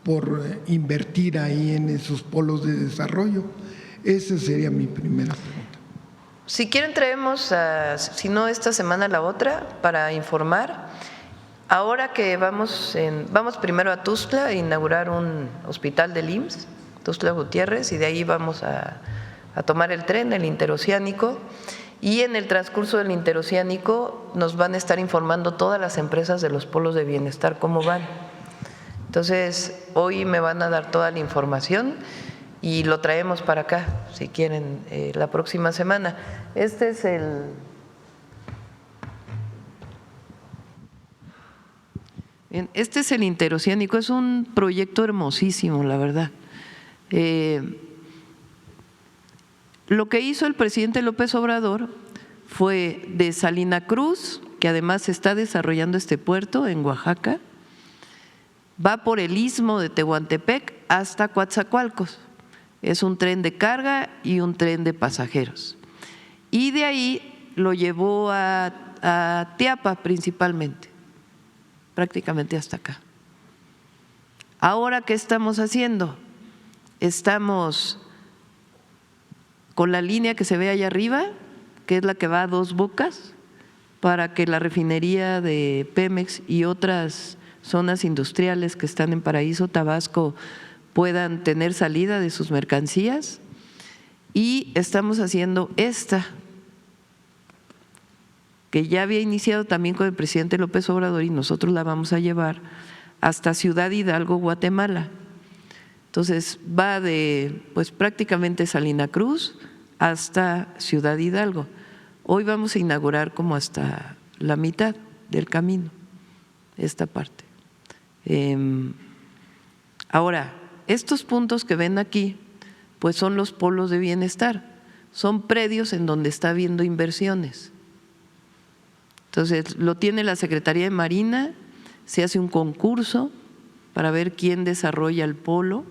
por invertir ahí en esos polos de desarrollo? Esa sería mi primera pregunta. Si quieren traemos, si no esta semana la otra, para informar. Ahora que vamos primero a Tuxtla a inaugurar un hospital del IMSS, Tuxtla Gutiérrez, y de ahí vamos a tomar el tren, el interoceánico, y en el transcurso del interoceánico nos van a estar informando todas las empresas de los polos de bienestar cómo van. Entonces, hoy me van a dar toda la información y lo traemos para acá, si quieren, la próxima semana. Este es Este es el interoceánico, es un proyecto hermosísimo, la verdad. Lo que hizo el presidente López Obrador fue de Salina Cruz, que además se está desarrollando este puerto en Oaxaca, va por el istmo de Tehuantepec hasta Coatzacoalcos. Es un tren de carga y un tren de pasajeros. Y de ahí lo llevó a Teapa principalmente, prácticamente hasta acá. Ahora, ¿qué estamos haciendo? Estamos con la línea que se ve allá arriba, que es la que va a Dos Bocas, para que la refinería de Pemex y otras zonas industriales que están en Paraíso, Tabasco, puedan tener salida de sus mercancías. Y estamos haciendo esta, que ya había iniciado también con el presidente López Obrador, y nosotros la vamos a llevar hasta Ciudad Hidalgo, Guatemala. Entonces va de pues prácticamente Salina Cruz hasta Ciudad Hidalgo. Hoy vamos a inaugurar como hasta la mitad del camino, esta parte. Ahora, estos puntos que ven aquí, pues son los polos de bienestar, son predios en donde está habiendo inversiones. Entonces, lo tiene la Secretaría de Marina, se hace un concurso para ver quién desarrolla el polo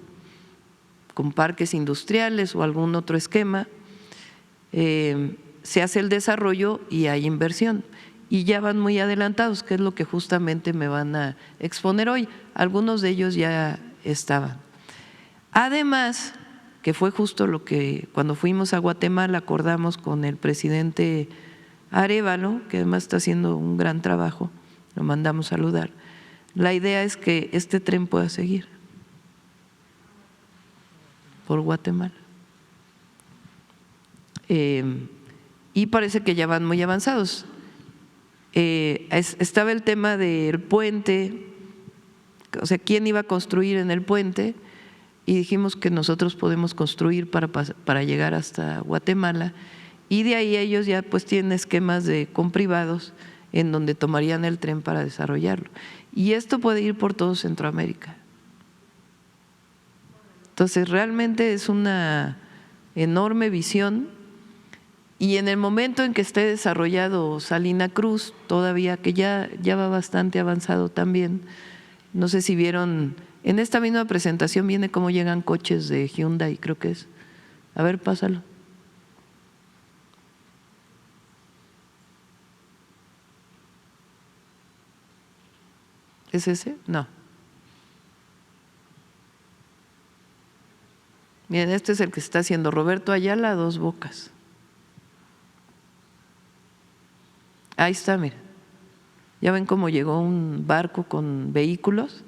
con parques industriales o algún otro esquema. Se hace el desarrollo y hay inversión. Y ya van muy adelantados, que es lo que justamente me van a exponer hoy. Algunos de ellos ya estaban. Además, que fue justo lo que cuando fuimos a Guatemala acordamos con el presidente Arévalo, que además está haciendo un gran trabajo, lo mandamos saludar. La idea es que este tren pueda seguir por Guatemala. Y parece que ya van muy avanzados. Estaba el tema del puente, o sea, quién iba a construir en el puente, y dijimos que nosotros podemos construir para llegar hasta Guatemala, y de ahí ellos ya pues tienen esquemas con privados en donde tomarían el tren para desarrollarlo. Y esto puede ir por todo Centroamérica. Entonces realmente es una enorme visión. Y en el momento en que esté desarrollado Salina Cruz, todavía que ya va bastante avanzado también, no sé si vieron, en esta misma presentación viene cómo llegan coches de Hyundai, creo que es. A ver, pásalo. ¿Es ese? No. Miren, este es el que está haciendo Roberto Ayala, Dos Bocas. Ahí está, miren. Ya ven cómo llegó un barco con vehículos,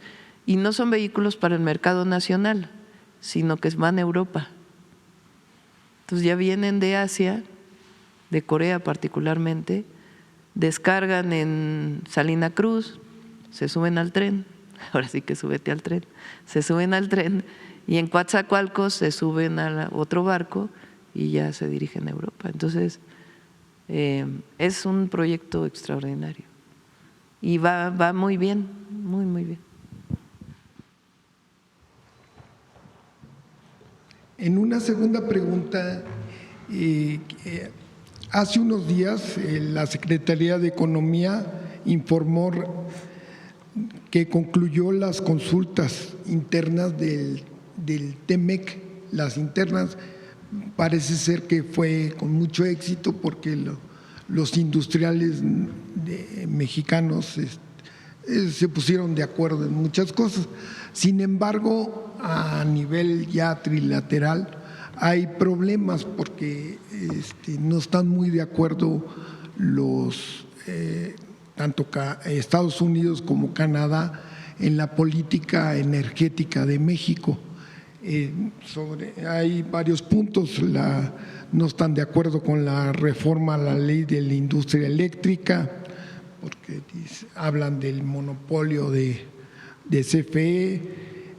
y no son vehículos para el mercado nacional, sino que van a Europa. Entonces ya vienen de Asia, de Corea particularmente, descargan en Salina Cruz, se suben al tren, ahora sí que súbete al tren, se suben al tren, y en Coatzacoalcos se suben a otro barco y ya se dirigen a Europa. Entonces es un proyecto extraordinario y va muy bien, muy bien. En una segunda pregunta, hace unos días la Secretaría de Economía informó que concluyó las consultas internas del TEMEC, las internas. Parece ser que fue con mucho éxito porque los industriales mexicanos se pusieron de acuerdo en muchas cosas. Sin embargo, a nivel ya trilateral hay problemas porque no están muy de acuerdo tanto Estados Unidos como Canadá en la política energética de México. Hay varios puntos, no están de acuerdo con la reforma a la ley de la industria eléctrica, porque hablan del monopolio de CFE,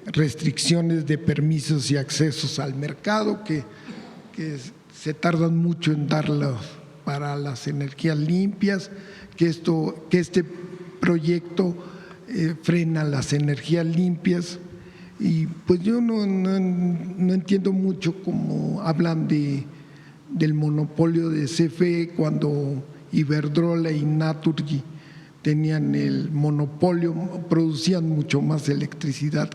restricciones de permisos y accesos al mercado que se tardan mucho en darlos para las energías limpias, que este proyecto frena las energías limpias. Y pues yo no entiendo mucho cómo hablan del monopolio de CFE cuando Iberdrola y Naturgy tenían el monopolio, producían mucho más electricidad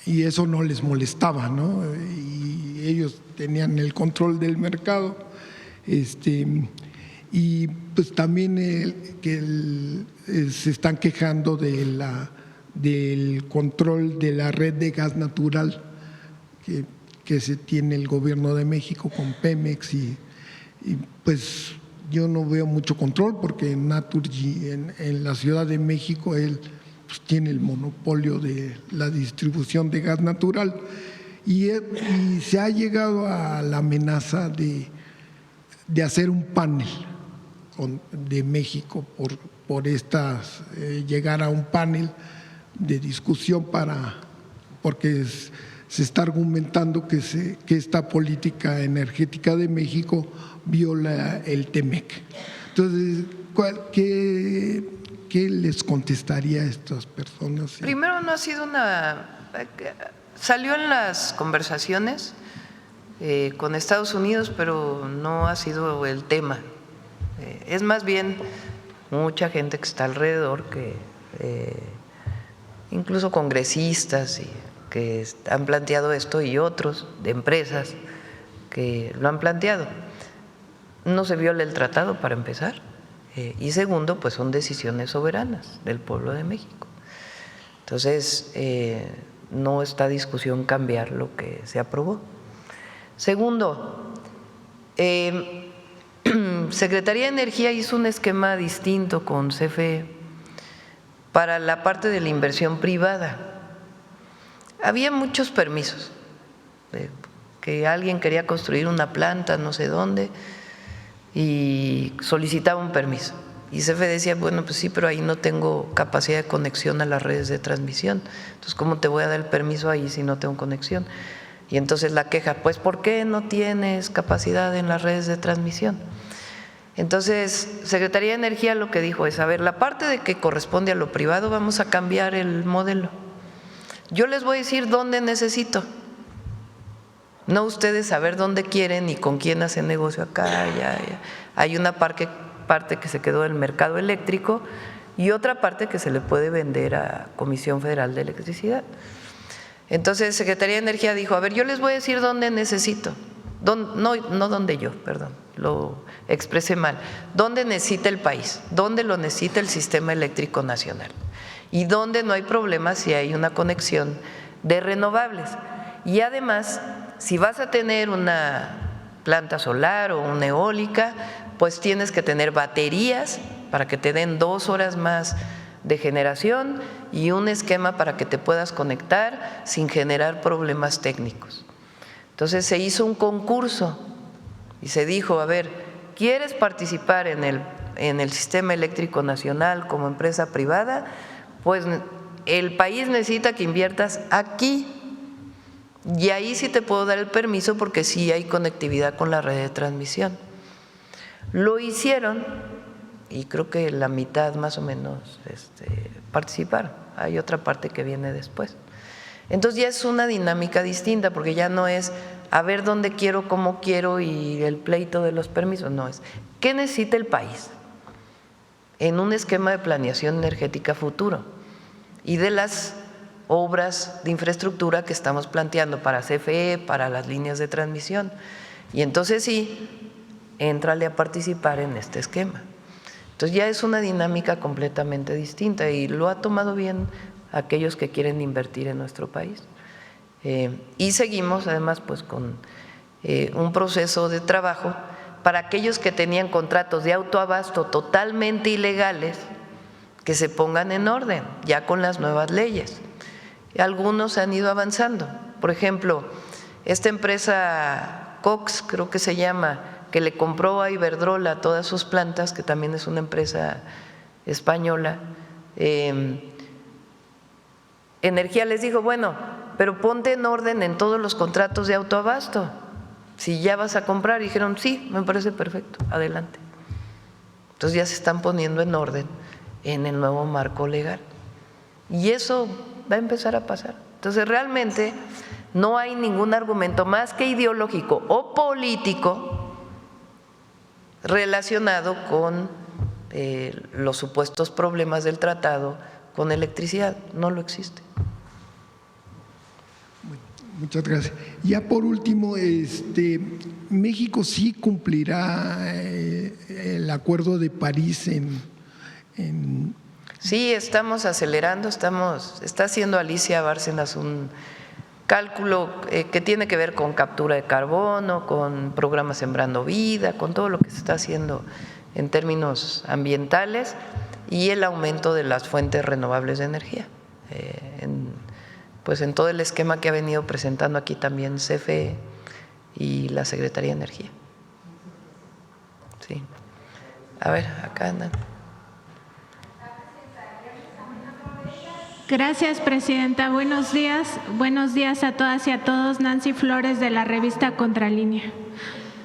y eso no les molestaba, ¿no? Y ellos tenían el control del mercado. Y pues también se están quejando del control de la red de gas natural que se tiene el gobierno de México con Pemex y pues yo no veo mucho control porque Naturgy en la Ciudad de México él pues tiene el monopolio de la distribución de gas natural y se ha llegado a la amenaza de hacer un panel de México por llegar a un panel de discusión porque se está argumentando que esta política energética de México viola el TEMEC. Entonces, ¿qué les contestaría a estas personas? Primero, no ha sido salió en las conversaciones con Estados Unidos, pero no ha sido el tema. Es más bien mucha gente que está alrededor, que incluso congresistas que han planteado esto y otros de empresas que lo han planteado. No se viola el tratado para empezar y segundo, pues son decisiones soberanas del pueblo de México. Entonces, no está discusión cambiar lo que se aprobó. Segundo, Secretaría de Energía hizo un esquema distinto con CFE para la parte de la inversión privada. Había muchos permisos, que alguien quería construir una planta no sé dónde y solicitaba un permiso. Y CFE decía, bueno, pues sí, pero ahí no tengo capacidad de conexión a las redes de transmisión. Entonces, ¿cómo te voy a dar el permiso ahí si no tengo conexión? Y entonces la queja, pues, ¿por qué no tienes capacidad en las redes de transmisión? Entonces, Secretaría de Energía lo que dijo es, a ver, la parte de que corresponde a lo privado, vamos a cambiar el modelo. Yo les voy a decir dónde necesito, no ustedes saber dónde quieren y con quién hacen negocio acá, ya. Hay una parte que se quedó del mercado eléctrico y otra parte que se le puede vender a Comisión Federal de Electricidad. Entonces, Secretaría de Energía dijo, a ver, yo les voy a decir dónde necesito, no dónde yo, perdón, lo expresé mal, dónde necesita el país, dónde lo necesita el sistema eléctrico nacional y dónde no hay problema si hay una conexión de renovables. Y además, si vas a tener una planta solar o una eólica, pues tienes que tener baterías para que te den 2 horas más de generación y un esquema para que te puedas conectar sin generar problemas técnicos. Entonces se hizo un concurso y se dijo, a ver, ¿quieres participar en el sistema eléctrico nacional como empresa privada? Pues el país necesita que inviertas aquí y ahí sí te puedo dar el permiso porque sí hay conectividad con la red de transmisión. Lo hicieron y creo que la mitad más o menos participaron. Hay otra parte que viene después. Entonces ya es una dinámica distinta porque ya no es a ver dónde quiero, cómo quiero y el pleito de los permisos, no, es ¿qué necesita el país en un esquema de planeación energética futuro? Y de las obras de infraestructura que estamos planteando para CFE, para las líneas de transmisión. Y entonces sí, éntrale a participar en este esquema. Entonces ya es una dinámica completamente distinta y lo ha tomado bien aquellos que quieren invertir en nuestro país. Y seguimos además pues con un proceso de trabajo para aquellos que tenían contratos de autoabasto totalmente ilegales, que se pongan en orden ya con las nuevas leyes. Algunos han ido avanzando. Por ejemplo, esta empresa Cox, creo que se llama, que le compró a Iberdrola todas sus plantas, que también es una empresa española, Energía les dijo, bueno, pero ponte en orden en todos los contratos de autoabasto, si ya vas a comprar. Y dijeron, sí, me parece perfecto, adelante. Entonces ya se están poniendo en orden en el nuevo marco legal. Y eso va a empezar a pasar. Entonces realmente no hay ningún argumento más que ideológico o político relacionado con los supuestos problemas del tratado con electricidad. No lo existe. Muchas gracias. Ya por último, México sí cumplirá el Acuerdo de París en… Sí, estamos acelerando, está haciendo Alicia Bárcenas un cálculo que tiene que ver con captura de carbono, con programas Sembrando Vida, con todo lo que se está haciendo en términos ambientales y el aumento de las fuentes renovables de energía. Pues en todo el esquema que ha venido presentando aquí también CFE y la Secretaría de Energía. Sí. A ver, acá andan. Gracias, presidenta. Buenos días. Buenos días a todas y a todos. Nancy Flores, de la revista Contralínea.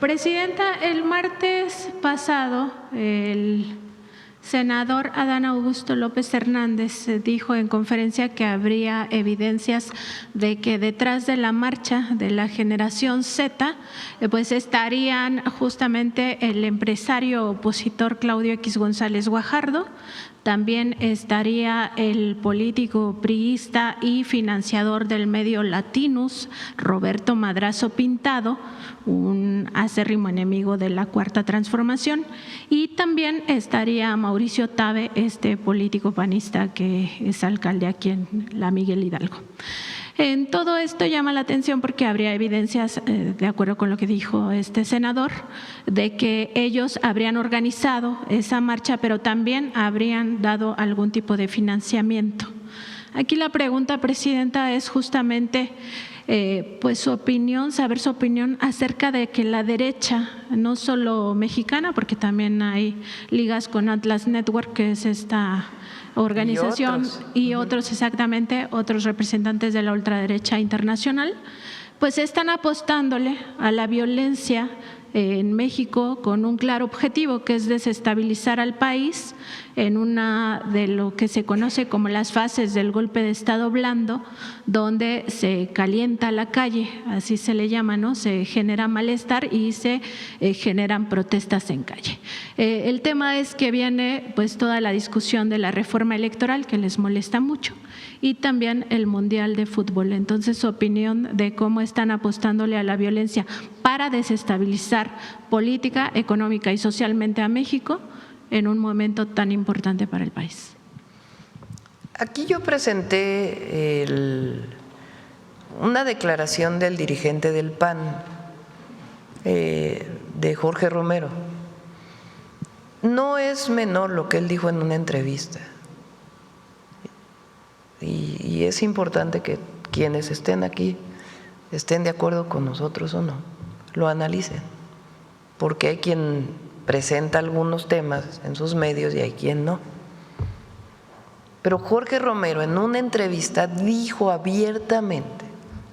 Presidenta, el martes pasado, el senador Adán Augusto López Hernández dijo en conferencia que habría evidencias de que detrás de la marcha de la generación Z, pues estarían justamente el empresario opositor Claudio X González Guajardo, también estaría el político priista y financiador del medio Latinus, Roberto Madrazo Pintado, un acérrimo enemigo de la Cuarta Transformación, y también estaría Mauricio Tabe, este político panista que es alcalde aquí en la Miguel Hidalgo. En todo esto llama la atención porque habría evidencias, de acuerdo con lo que dijo este senador, de que ellos habrían organizado esa marcha, pero también habrían dado algún tipo de financiamiento. Aquí la pregunta, presidenta, es justamente pues su opinión, saber su opinión acerca de que la derecha, no solo mexicana, porque también hay ligas con Atlas Network, que es esta organización, y otros exactamente, otros representantes de la ultraderecha internacional, pues están apostándole a la violencia en México con un claro objetivo, que es desestabilizar al país en una de lo que se conoce como las fases del golpe de Estado blando, donde se calienta la calle, así se le llama, ¿no? Se genera malestar y se generan protestas en calle. El tema es que viene pues toda la discusión de la reforma electoral, que les molesta mucho, y también el Mundial de Fútbol. Entonces, su opinión de cómo están apostándole a la violencia para desestabilizar política, económica y socialmente a México en un momento tan importante para el país. Aquí yo presenté una declaración del dirigente del PAN, de Jorge Romero. No es menor lo que él dijo en una entrevista. Y es importante que quienes estén aquí estén de acuerdo con nosotros o no, lo analicen, porque hay quien presenta algunos temas en sus medios y hay quien no. Pero Jorge Romero en una entrevista dijo abiertamente,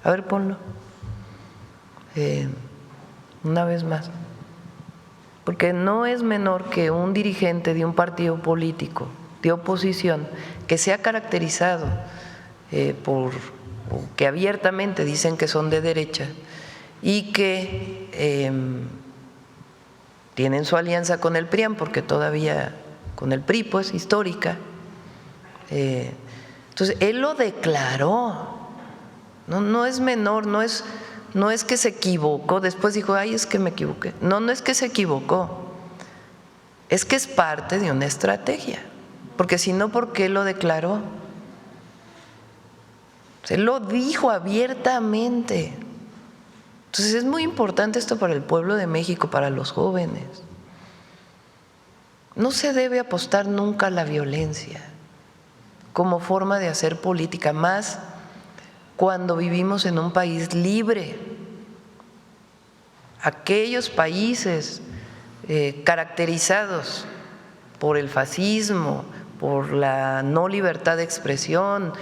a ver, ponlo, una vez más, porque no es menor que un dirigente de un partido político de oposición que se ha caracterizado por que abiertamente dicen que son de derecha y que tienen su alianza con el PRIAN, porque todavía con el PRI pues histórica. Entonces él lo declaró, no es menor, no es que se equivocó, después dijo, ay, es que me equivoqué. No es que se equivocó, es que es parte de una estrategia, porque si no, ¿por qué lo declaró? Se lo dijo abiertamente. Entonces es muy importante esto para el pueblo de México, para los jóvenes. No se debe apostar nunca a la violencia como forma de hacer política, más cuando vivimos en un país libre. Aquellos países caracterizados por el fascismo, por la no libertad de expresión,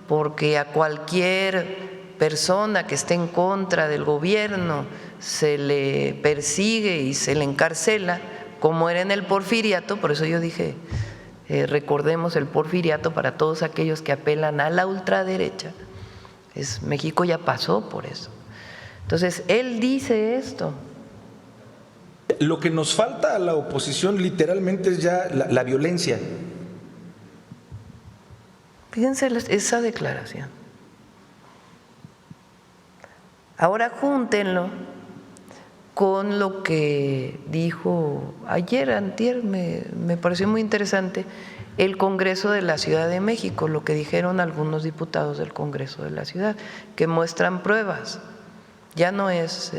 porque a cualquier persona que esté en contra del gobierno se le persigue y se le encarcela, como era en el Porfiriato. Por eso yo dije, recordemos el Porfiriato para todos aquellos que apelan a la ultraderecha. México ya pasó por eso. Entonces, él dice esto. lo que nos falta a la oposición literalmente es ya la violencia. Fíjense esa declaración. Ahora júntenlo con lo que dijo ayer, antier, me pareció muy interesante, el Congreso de la Ciudad de México, lo que dijeron algunos diputados del Congreso de la Ciudad, que muestran pruebas. Ya no es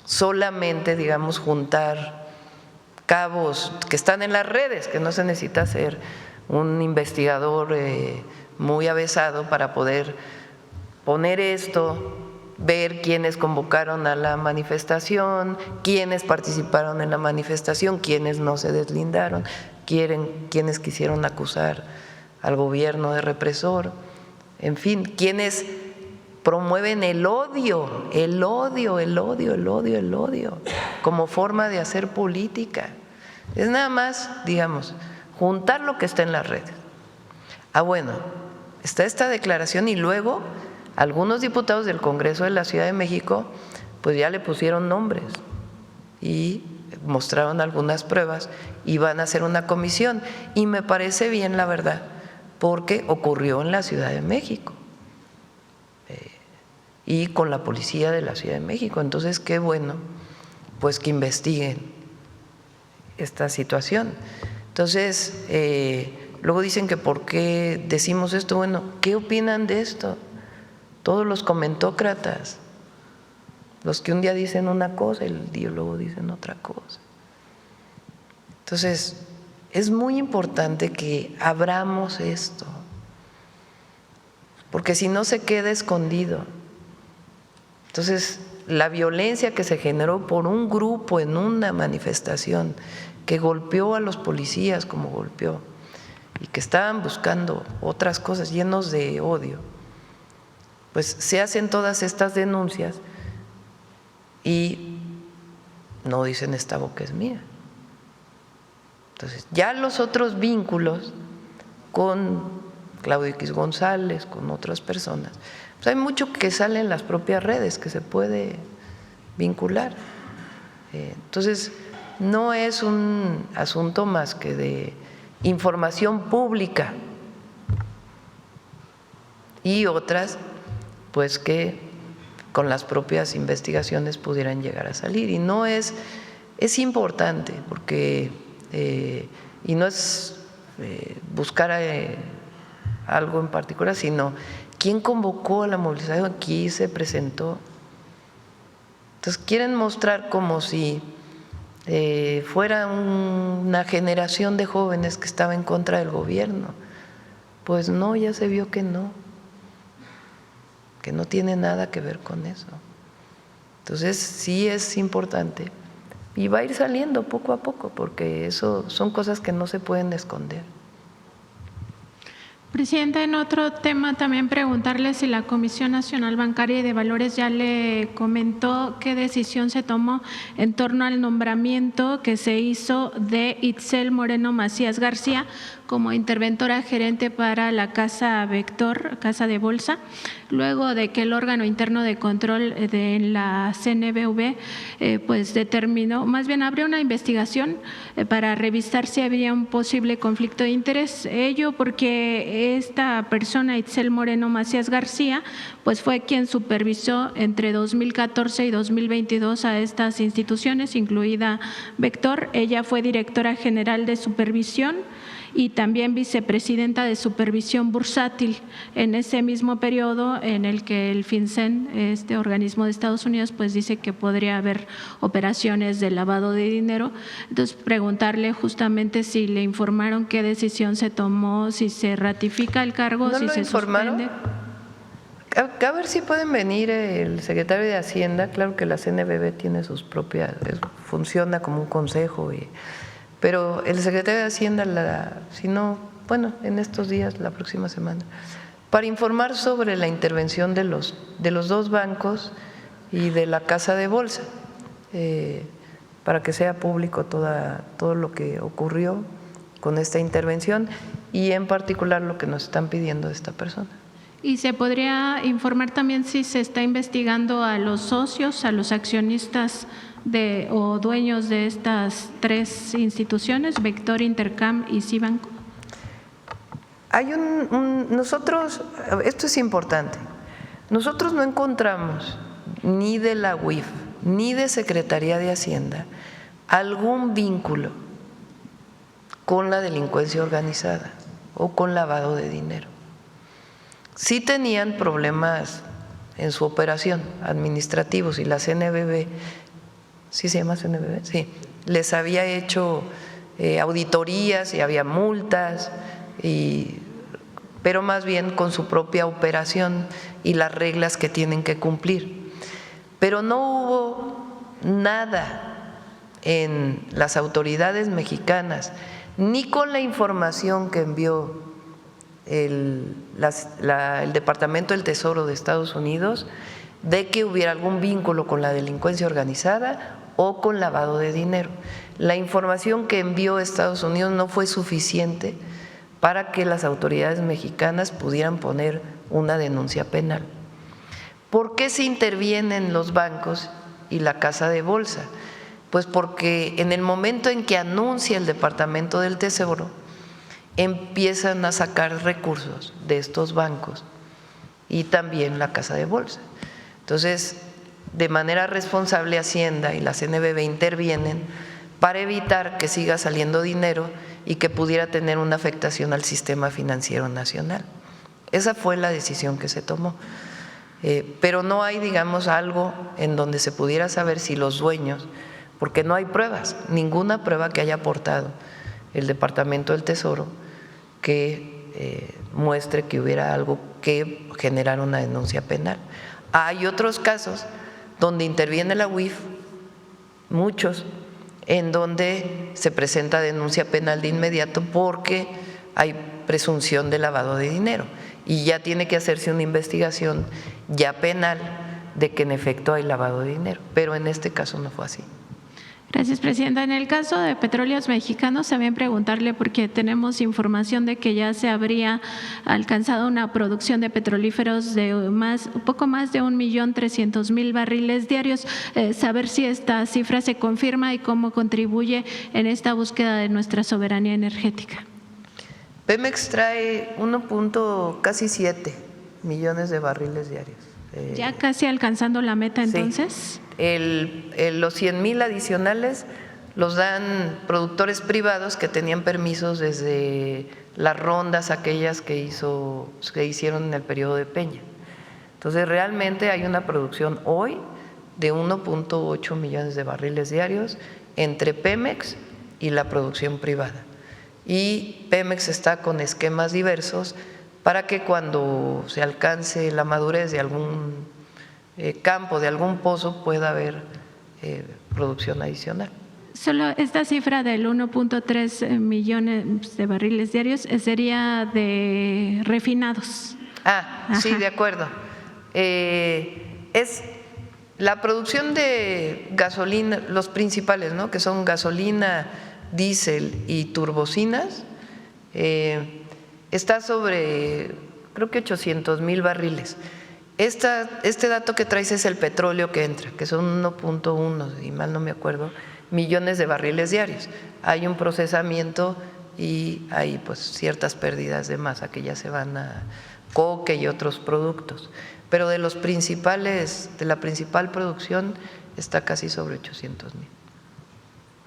solamente, digamos, juntar cabos que están en las redes, que no se necesita ser un investigador muy avesado para poder poner esto, ver quiénes convocaron a la manifestación, quiénes participaron en la manifestación, quiénes no se deslindaron, quiénes quisieron acusar al gobierno de represor, en fin, quiénes promueven el odio como forma de hacer política. Es nada más, digamos, juntar lo que está en las redes. Bueno, está esta declaración y luego algunos diputados del Congreso de la Ciudad de México pues ya le pusieron nombres y mostraron algunas pruebas y van a hacer una comisión. Y me parece bien, la verdad, porque ocurrió en la Ciudad de México y con la policía de la Ciudad de México. Entonces, qué bueno pues que investiguen esta situación. Entonces, luego dicen que por qué decimos esto. Bueno, ¿qué opinan de esto? Todos los comentócratas, los que un día dicen una cosa y el día luego dicen otra cosa. Entonces, es muy importante que abramos esto, porque si no se queda escondido. Entonces, la violencia que se generó por un grupo en una manifestación que golpeó a los policías como golpeó y que estaban buscando otras cosas llenos de odio, pues se hacen todas estas denuncias y no dicen esta boca es mía. Entonces, ya los otros vínculos con Claudio X González, con otras personas, pues hay mucho que sale en las propias redes que se puede vincular. Entonces, no es un asunto más que de información pública y otras pues que con las propias investigaciones pudieran llegar a salir. Y no es importante porque y no es buscar algo en particular, sino quién convocó a la movilización, aquí se presentó. Entonces quieren mostrar como si fuera una generación de jóvenes que estaba en contra del gobierno. Pues no, ya se vio que no tiene nada que ver con eso. Entonces sí es importante y va a ir saliendo poco a poco, porque eso son cosas que no se pueden esconder. Presidenta, en otro tema también preguntarle si la Comisión Nacional Bancaria y de Valores ya le comentó qué decisión se tomó en torno al nombramiento que se hizo de Itzel Moreno Macías García como interventora gerente para la Casa Vector, Casa de Bolsa, luego de que el órgano interno de control de la CNBV pues determinó, más bien abrió una investigación para revisar si había un posible conflicto de interés. Ello porque esta persona, Itzel Moreno Macías García, pues fue quien supervisó entre 2014 y 2022 a estas instituciones, incluida Vector. Ella fue directora general de supervisión y también vicepresidenta de supervisión bursátil en ese mismo periodo en el que el FinCEN, este organismo de Estados Unidos, pues dice que podría haber operaciones de lavado de dinero. Entonces, preguntarle justamente si le informaron qué decisión se tomó, si se ratifica el cargo, ¿No si lo se informaron? suspende. A ver si pueden venir el secretario de Hacienda. Claro que la CNBV tiene sus propias, funciona como un consejo, pero el secretario de Hacienda, si no, bueno, en estos días, la próxima semana, para informar sobre la intervención de los dos bancos y de la Casa de Bolsa, para que sea público todo lo que ocurrió con esta intervención y en particular lo que nos están pidiendo de esta persona. ¿Y se podría informar también si se está investigando a los socios, a los accionistas o dueños de estas tres instituciones, Vector, Intercam y Cibanco? Hay nosotros, esto es importante, nosotros no encontramos ni de la UIF ni de Secretaría de Hacienda algún vínculo con la delincuencia organizada o con lavado de dinero. Sí tenían problemas en su operación administrativos y la CNBV, ¿sí se llama CNBV? Sí, les había hecho auditorías y había multas, pero más bien con su propia operación y las reglas que tienen que cumplir. Pero no hubo nada en las autoridades mexicanas, ni con la información que envió el Departamento del Tesoro de Estados Unidos, de que hubiera algún vínculo con la delincuencia organizada o con lavado de dinero. La información que envió Estados Unidos no fue suficiente para que las autoridades mexicanas pudieran poner una denuncia penal. ¿Por qué se intervienen los bancos y la casa de bolsa? Pues porque en el momento en que anuncia el Departamento del Tesoro, empiezan a sacar recursos de estos bancos y también la casa de bolsa. Entonces, de manera responsable, Hacienda y la CNBV intervienen para evitar que siga saliendo dinero y que pudiera tener una afectación al sistema financiero nacional. Esa fue la decisión que se tomó. Pero no hay, digamos, algo en donde se pudiera saber si los dueños, porque no hay pruebas, ninguna prueba que haya aportado el Departamento del Tesoro que muestre que hubiera algo que generara una denuncia penal. Hay otros casos donde interviene la UIF, muchos, en donde se presenta denuncia penal de inmediato porque hay presunción de lavado de dinero y ya tiene que hacerse una investigación ya penal de que en efecto hay lavado de dinero, pero en este caso no fue así. Gracias, Presidenta. En el caso de Petróleos Mexicanos, también preguntarle, porque tenemos información de que ya se habría alcanzado una producción de petrolíferos de un poco más de 1.300.000 barriles diarios. Saber si esta cifra se confirma y cómo contribuye en esta búsqueda de nuestra soberanía energética. Pemex trae 1.7 millones de barriles diarios. ¿Ya casi alcanzando la meta entonces? Sí. Los 100,000 adicionales los dan productores privados que tenían permisos desde las rondas aquellas que hicieron en el periodo de Peña. Entonces realmente hay una producción hoy de 1.8 millones de barriles diarios entre Pemex y la producción privada. Y Pemex está con esquemas diversos para que cuando se alcance la madurez de algún campo, de algún pozo, pueda haber producción adicional. Solo esta cifra del 1.3 millones de barriles diarios sería de refinados. Sí, de acuerdo. Es la producción de gasolina, los principales, ¿no?, que son gasolina, diésel y turbocinas, está sobre, creo que 800,000 barriles. Este dato que traes es el petróleo que entra, que son 1.1, si mal no me acuerdo, millones de barriles diarios. Hay un procesamiento y hay pues ciertas pérdidas de masa que ya se van a coque y otros productos. Pero de la principal producción está casi sobre 800,000.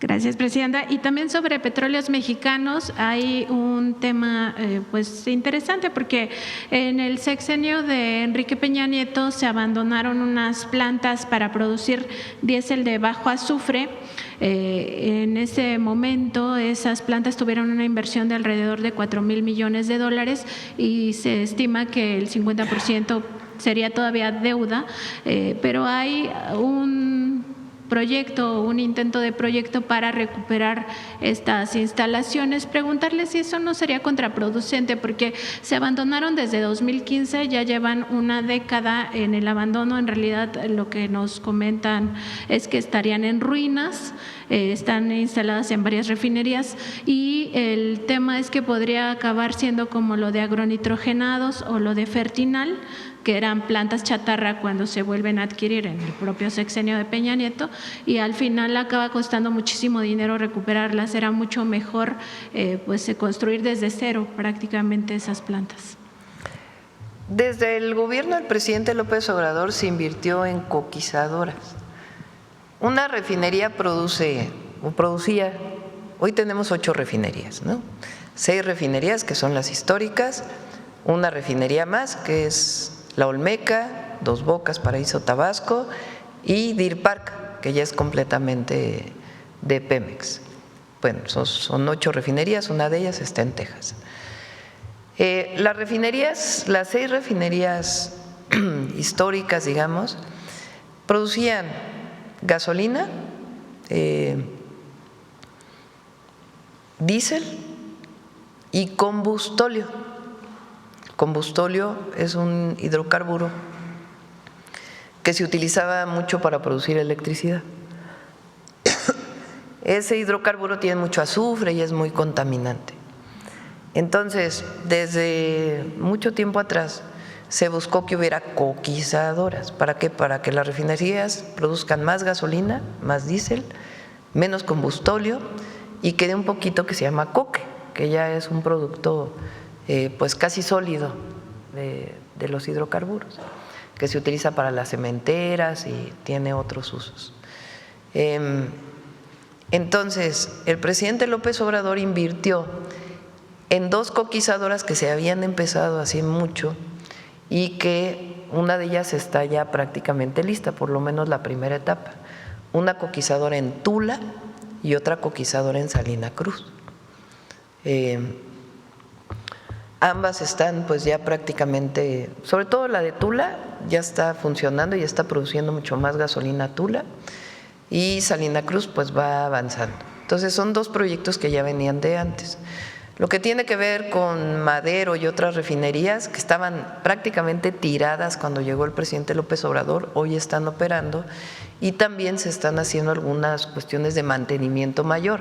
Gracias, Presidenta. Y también sobre Petróleos Mexicanos hay un tema pues interesante, porque en el sexenio de Enrique Peña Nieto se abandonaron unas plantas para producir diésel de bajo azufre. En ese momento esas plantas tuvieron una inversión de alrededor de 4,000 millones de dólares y se estima que el 50% sería todavía deuda, pero hay proyecto o un intento de proyecto para recuperar estas instalaciones. Preguntarle si eso no sería contraproducente, porque se abandonaron desde 2015, ya llevan una década en el abandono. En realidad lo que nos comentan es que estarían en ruinas, están instaladas en varias refinerías y el tema es que podría acabar siendo como lo de agronitrogenados o lo de Fertinal, que eran plantas chatarra cuando se vuelven a adquirir en el propio sexenio de Peña Nieto, y al final acaba costando muchísimo dinero recuperarlas. Era mucho mejor pues construir desde cero prácticamente esas plantas. Desde el gobierno del presidente López Obrador se invirtió en coquizadoras. Una refinería producía, hoy tenemos 8 refinerías, ¿no? 6 refinerías que son las históricas, una refinería más que es la Olmeca, Dos Bocas, Paraíso, Tabasco, y Deer Park, que ya es completamente de Pemex. Bueno, son 8 refinerías, una de ellas está en Texas. Las refinerías, las 6 refinerías históricas, digamos, producían gasolina, diésel y combustóleo. Combustóleo es un hidrocarburo que se utilizaba mucho para producir electricidad. Ese hidrocarburo tiene mucho azufre y es muy contaminante. Entonces, desde mucho tiempo atrás se buscó que hubiera coquizadoras. ¿Para qué? Para que las refinerías produzcan más gasolina, más diésel, menos combustóleo y quede un poquito que se llama coque, que ya es un producto pues casi sólido de los hidrocarburos, que se utiliza para las cementeras y tiene otros usos. Entonces, el presidente López Obrador invirtió en 2 coquizadoras que se habían empezado hace mucho y que una de ellas está ya prácticamente lista, por lo menos la primera etapa. Una coquizadora en Tula y otra coquizadora en Salina Cruz. Ambas están pues ya prácticamente, sobre todo la de Tula ya está funcionando y está produciendo mucho más gasolina Tula, y Salina Cruz pues va avanzando. Entonces son 2 proyectos que ya venían de antes. Lo que tiene que ver con Madero y otras refinerías que estaban prácticamente tiradas cuando llegó el presidente López Obrador, hoy están operando y también se están haciendo algunas cuestiones de mantenimiento mayor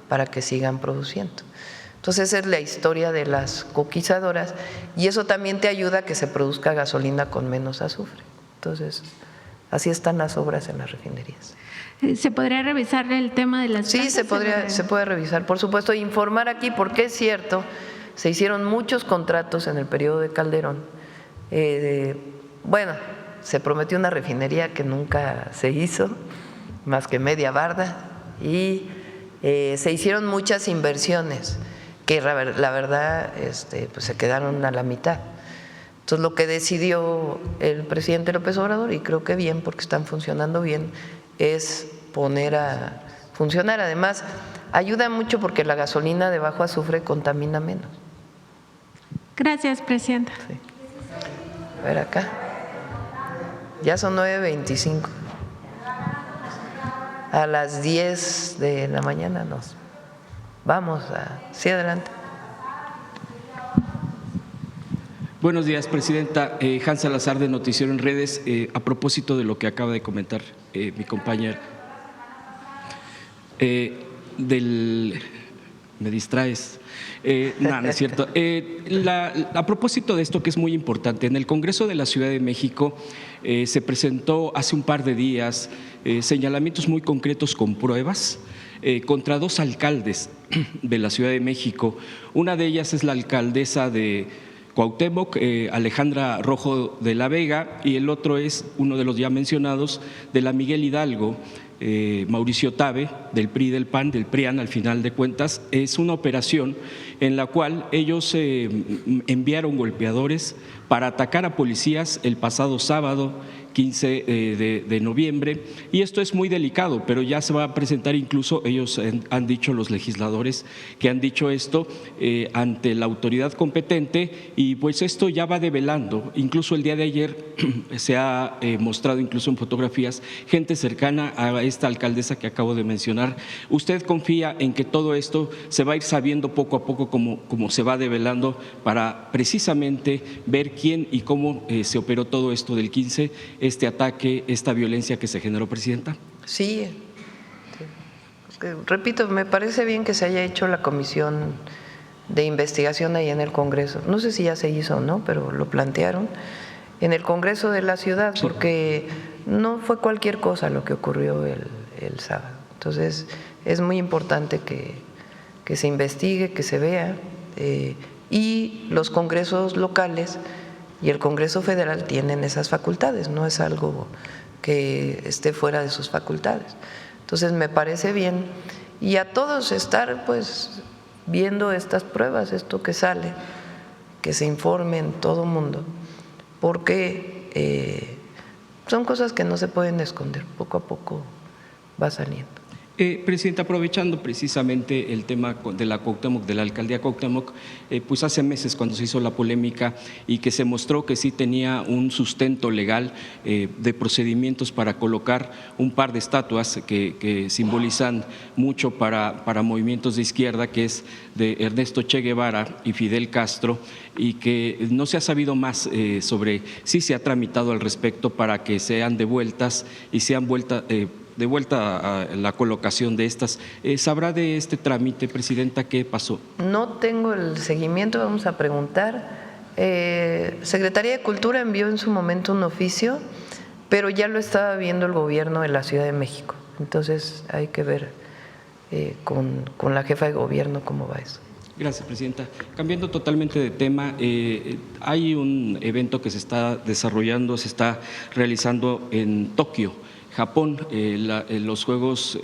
para que sigan produciendo. Entonces esa es la historia de las coquizadoras y eso también te ayuda a que se produzca gasolina con menos azufre. Entonces así están las obras en las refinerías. ¿Se podría revisar el tema de las plantas? Sí, se puede revisar, por supuesto, informar aquí, porque es cierto, se hicieron muchos contratos en el periodo de Calderón. Bueno, se prometió una refinería que nunca se hizo, más que media barda, y se hicieron muchas inversiones que la verdad pues se quedaron a la mitad. Entonces lo que decidió el presidente López Obrador, y creo que bien, porque están funcionando bien, es poner a funcionar. Además, ayuda mucho porque la gasolina de bajo azufre contamina menos. Gracias, presidenta. Sí. A ver acá. Ya son 9:25. A las 10 de la mañana nos vamos a… Sí, adelante. Buenos días, presidenta. Hans Salazar, de Noticiero en Redes. A propósito de lo que acaba de comentar mi compañera, me distraes. No, no es cierto. A propósito de esto que es muy importante, en el Congreso de la Ciudad de México se presentó hace un par de días señalamientos muy concretos con pruebas contra 2 alcaldes de la Ciudad de México. Una de ellas es la alcaldesa de Cuauhtémoc, Alejandra Rojo de la Vega, y el otro es uno de los ya mencionados de la Miguel Hidalgo, Mauricio Tabe, del PRI, del PAN, del PRIAN, al final de cuentas. Es una operación en la cual ellos enviaron golpeadores para atacar a policías el pasado sábado 15 de noviembre, y esto es muy delicado, pero ya se va a presentar, incluso ellos han dicho, los legisladores que han dicho esto ante la autoridad competente, y pues esto ya va develando. Incluso el día de ayer se ha mostrado, incluso en fotografías, gente cercana a esta alcaldesa que acabo de mencionar. ¿Usted confía en que todo esto se va a ir sabiendo poco a poco como se va develando, para precisamente ver quién y cómo se operó todo esto del 15, este ataque, esta violencia que se generó, Presidenta? Sí, repito, me parece bien que se haya hecho la comisión de investigación ahí en el Congreso. No sé si ya se hizo o no, pero lo plantearon en el Congreso de la ciudad, sí, porque no fue cualquier cosa lo que ocurrió el sábado. Entonces, es muy importante que se investigue, que se vea, y los congresos locales y el Congreso Federal tienen esas facultades, no es algo que esté fuera de sus facultades. Entonces me parece bien, y a todos estar pues viendo estas pruebas, esto que sale, que se informe en todo mundo, porque son cosas que no se pueden esconder, poco a poco va saliendo. Presidenta, aprovechando precisamente el tema de la Cuauhtémoc, de la alcaldía Cuauhtémoc, pues hace meses cuando se hizo la polémica y que se mostró que sí tenía un sustento legal de procedimientos para colocar un par de estatuas que simbolizan mucho para movimientos de izquierda, que es de Ernesto Che Guevara y Fidel Castro, y que no se ha sabido más sobre si se ha tramitado al respecto para que sean devueltas y sean de vuelta a la colocación de estas. ¿Sabrá de este trámite, Presidenta, qué pasó? No tengo el seguimiento, vamos a preguntar. Secretaría de Cultura envió en su momento un oficio, pero ya lo estaba viendo el gobierno de la Ciudad de México. Entonces hay que ver con la jefa de gobierno cómo va eso. Gracias, Presidenta. Cambiando totalmente de tema, hay un evento que se está desarrollando, se está realizando en Tokio, Japón, los Juegos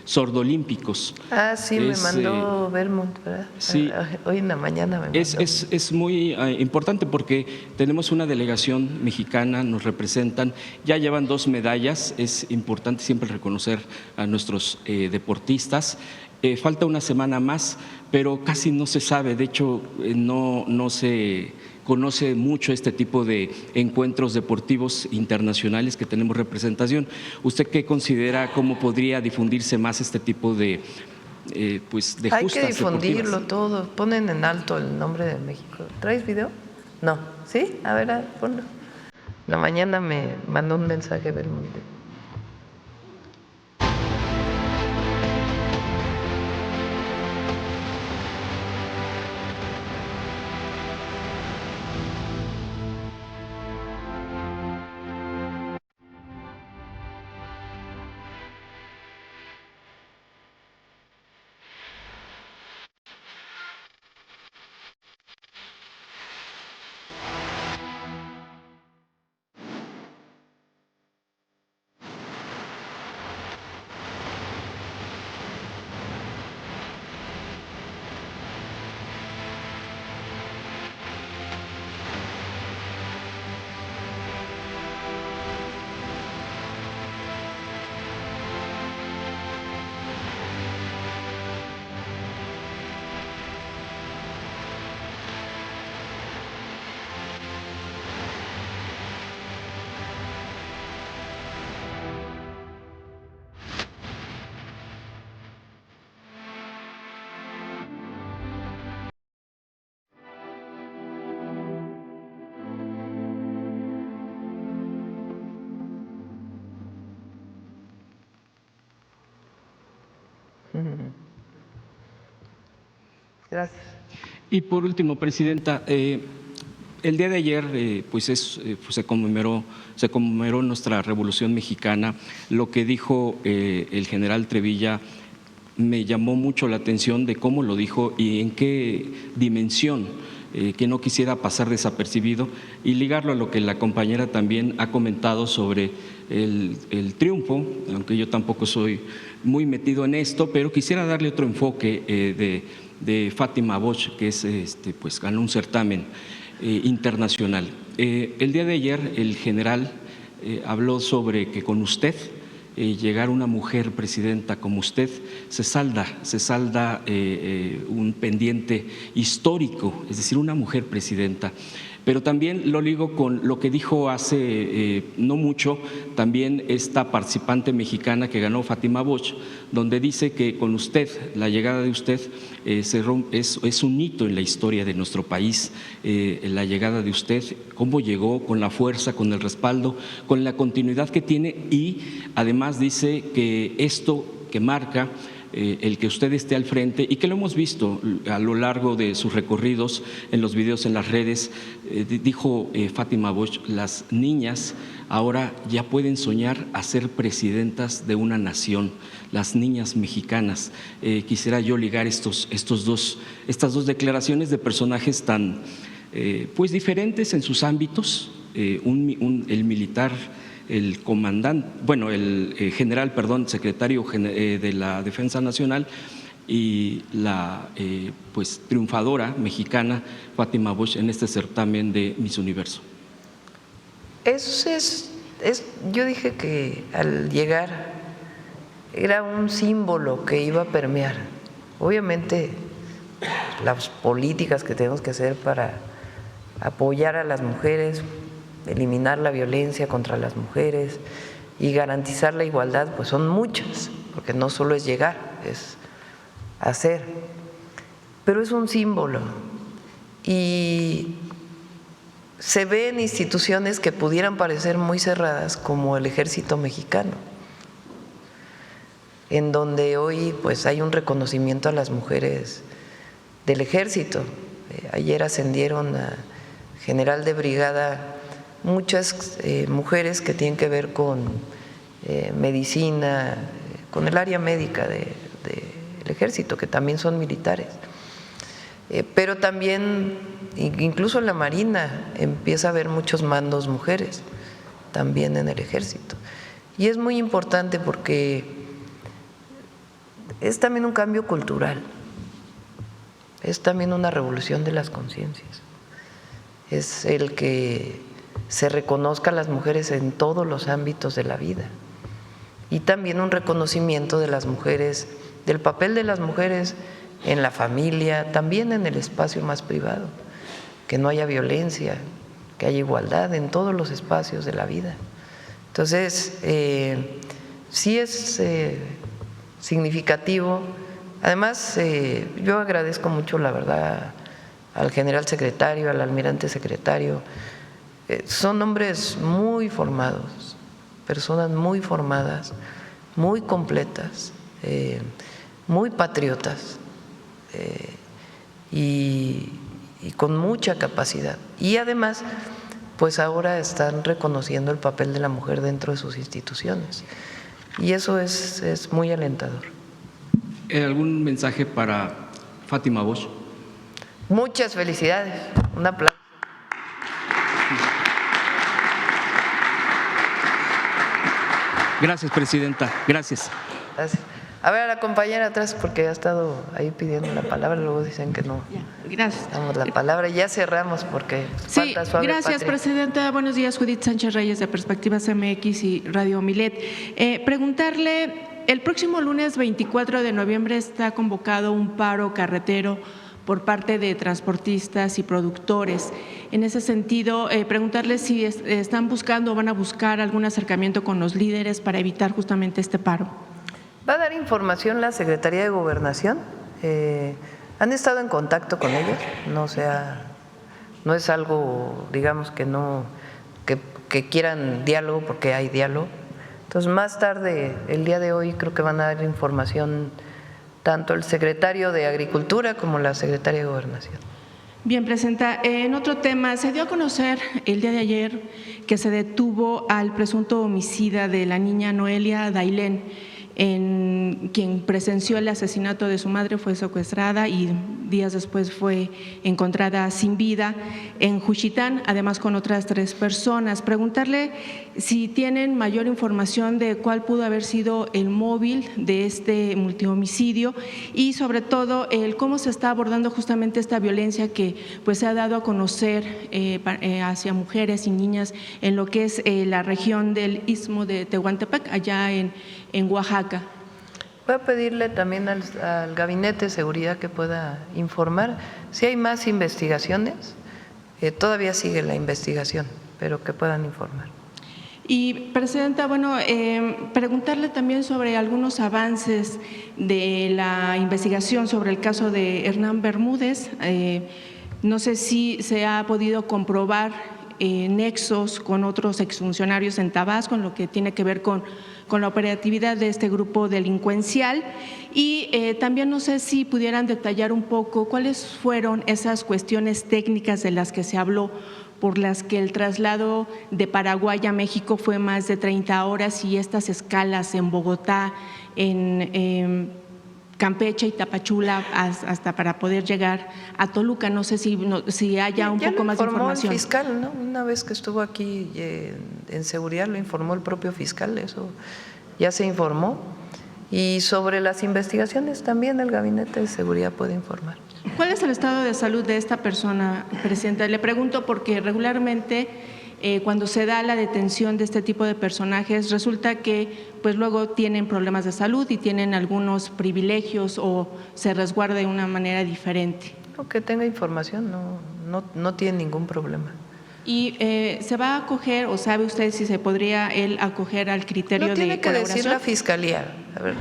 Sordolímpicos. Ah, sí, me mandó Vermont, ¿verdad? Sí. Hoy en la mañana me mandó. Es muy importante porque tenemos una delegación mexicana, nos representan, ya llevan 2 medallas, es importante siempre reconocer a nuestros deportistas. Falta una semana más, pero casi no se sabe, de hecho no se conoce mucho este tipo de encuentros deportivos internacionales que tenemos representación. ¿Usted qué considera, cómo podría difundirse más este tipo de justas deportivas? Hay que difundirlo todo, ponen en alto el nombre de México. ¿Traes video? No, ¿sí? A ver, ponlo. La mañana me mandó un mensaje Belmonte. Gracias. Y por último, Presidenta, el día de ayer se conmemoró nuestra Revolución Mexicana. Lo que dijo el general Trevilla me llamó mucho la atención de cómo lo dijo y en qué dimensión, que no quisiera pasar desapercibido, y ligarlo a lo que la compañera también ha comentado sobre el triunfo, aunque yo tampoco soy muy metido en esto, pero quisiera darle otro enfoque de Fátima Bosch, que es, ganó un certamen. internacional. El día de ayer el general habló sobre que con usted llegar una mujer presidenta como usted se salda un pendiente histórico, es decir, una mujer presidenta. Pero también lo ligo con lo que dijo hace no mucho también esta participante mexicana que ganó, Fátima Bosch, donde dice que con usted, la llegada de usted, es un hito en la historia de nuestro país, la llegada de usted, cómo llegó, con la fuerza, con el respaldo, con la continuidad que tiene, y además dice que esto que marca el que usted esté al frente, y que lo hemos visto a lo largo de sus recorridos en los videos en las redes, dijo Fátima Bosch, las niñas ahora ya pueden soñar a ser presidentas de una nación, las niñas mexicanas. Quisiera yo ligar estas dos declaraciones de personajes tan pues diferentes en sus ámbitos, el militar, el comandante, bueno, el general, perdón, secretario de la Defensa Nacional, y la pues triunfadora mexicana Fátima Bosch en este certamen de Miss Universo. Yo dije que al llegar era un símbolo que iba a permear. Obviamente las políticas que tenemos que hacer para apoyar a las mujeres, eliminar la violencia contra las mujeres y garantizar la igualdad, pues son muchas, porque no solo es llegar, es hacer, pero es un símbolo. Y se ve en instituciones que pudieran parecer muy cerradas, como el Ejército Mexicano, en donde hoy pues hay un reconocimiento a las mujeres del Ejército. Ayer ascendieron a general de brigada muchas mujeres que tienen que ver con medicina, con el área médica del Ejército, que también son militares. Pero también, incluso en la Marina, empieza a haber muchos mandos mujeres, también en el Ejército. Y es muy importante porque es también un cambio cultural, es también una revolución de las conciencias, es el que se reconozca a las mujeres en todos los ámbitos de la vida, y también un reconocimiento de las mujeres, del papel de las mujeres en la familia, también en el espacio más privado, que no haya violencia, que haya igualdad en todos los espacios de la vida. Entonces, sí es significativo. Además, yo agradezco mucho, la verdad, al general secretario, al almirante secretario. Son hombres muy formados, personas muy formadas, muy completas, muy patriotas y con mucha capacidad. Y además, pues ahora están reconociendo el papel de la mujer dentro de sus instituciones. Y eso es muy alentador. ¿Algún mensaje para Fátima Bosch? Muchas felicidades. Un aplauso. Gracias, presidenta. Gracias. Gracias. A ver, a la compañera atrás, porque ha estado ahí pidiendo la palabra, luego dicen que no. Gracias. Damos la palabra y ya cerramos porque Sí, falta suave. gracias, Patria. presidenta. Buenos días, Judith Sánchez Reyes, de Perspectivas MX y Radio Milet. Preguntarle, el próximo lunes 24 de noviembre está convocado un paro carretero por parte de transportistas y productores. En ese sentido, preguntarle si están buscando o van a buscar algún acercamiento con los líderes para evitar justamente este paro. Va a dar información la Secretaría de Gobernación. Han estado en contacto con ellos. No es algo, digamos, que quieran diálogo, porque hay diálogo. Entonces, más tarde, el día de hoy, creo que van a dar información tanto el secretario de Agricultura como la secretaria de Gobernación. Bien, presidenta. En otro tema, se dio a conocer el día de ayer que se detuvo al presunto homicida de la niña Noelia Dailén, quien presenció el asesinato de su madre, fue secuestrada y días después fue encontrada sin vida en Juchitán, además con otras 3 personas. Preguntarle si tienen mayor información de cuál pudo haber sido el móvil de este multihomicidio y sobre todo el cómo se está abordando justamente esta violencia que pues se ha dado a conocer hacia mujeres y niñas en lo que es la región del Istmo de Tehuantepec, allá en Oaxaca. Voy a pedirle también al Gabinete de Seguridad que pueda informar si hay más investigaciones. Todavía sigue la investigación, pero que puedan informar. Y, Presidenta, bueno, preguntarle también sobre algunos avances de la investigación sobre el caso de Hernán Bermúdez. No sé si se ha podido comprobar nexos con otros exfuncionarios en Tabasco en lo que tiene que ver con la operatividad de este grupo delincuencial y también no sé si pudieran detallar un poco cuáles fueron esas cuestiones técnicas de las que se habló por las que el traslado de Paraguay a México fue más de 30 horas y estas escalas en Bogotá, en Campeche y Tapachula hasta para poder llegar a Toluca. No sé si haya un poco más de información. El fiscal, ¿no? Una vez que estuvo aquí en seguridad lo informó el propio fiscal, eso ya se informó. Y sobre las investigaciones también el Gabinete de Seguridad puede informar. ¿Cuál es el estado de salud de esta persona, Presidenta? Le pregunto porque regularmente cuando se da la detención de este tipo de personajes resulta que pues luego tienen problemas de salud y tienen algunos privilegios o se resguarda de una manera diferente. Que tenga información, no tiene ningún problema. ¿Y se va a acoger o sabe usted si se podría él acoger al criterio de colaboración? Tiene que decir la Fiscalía. A ver,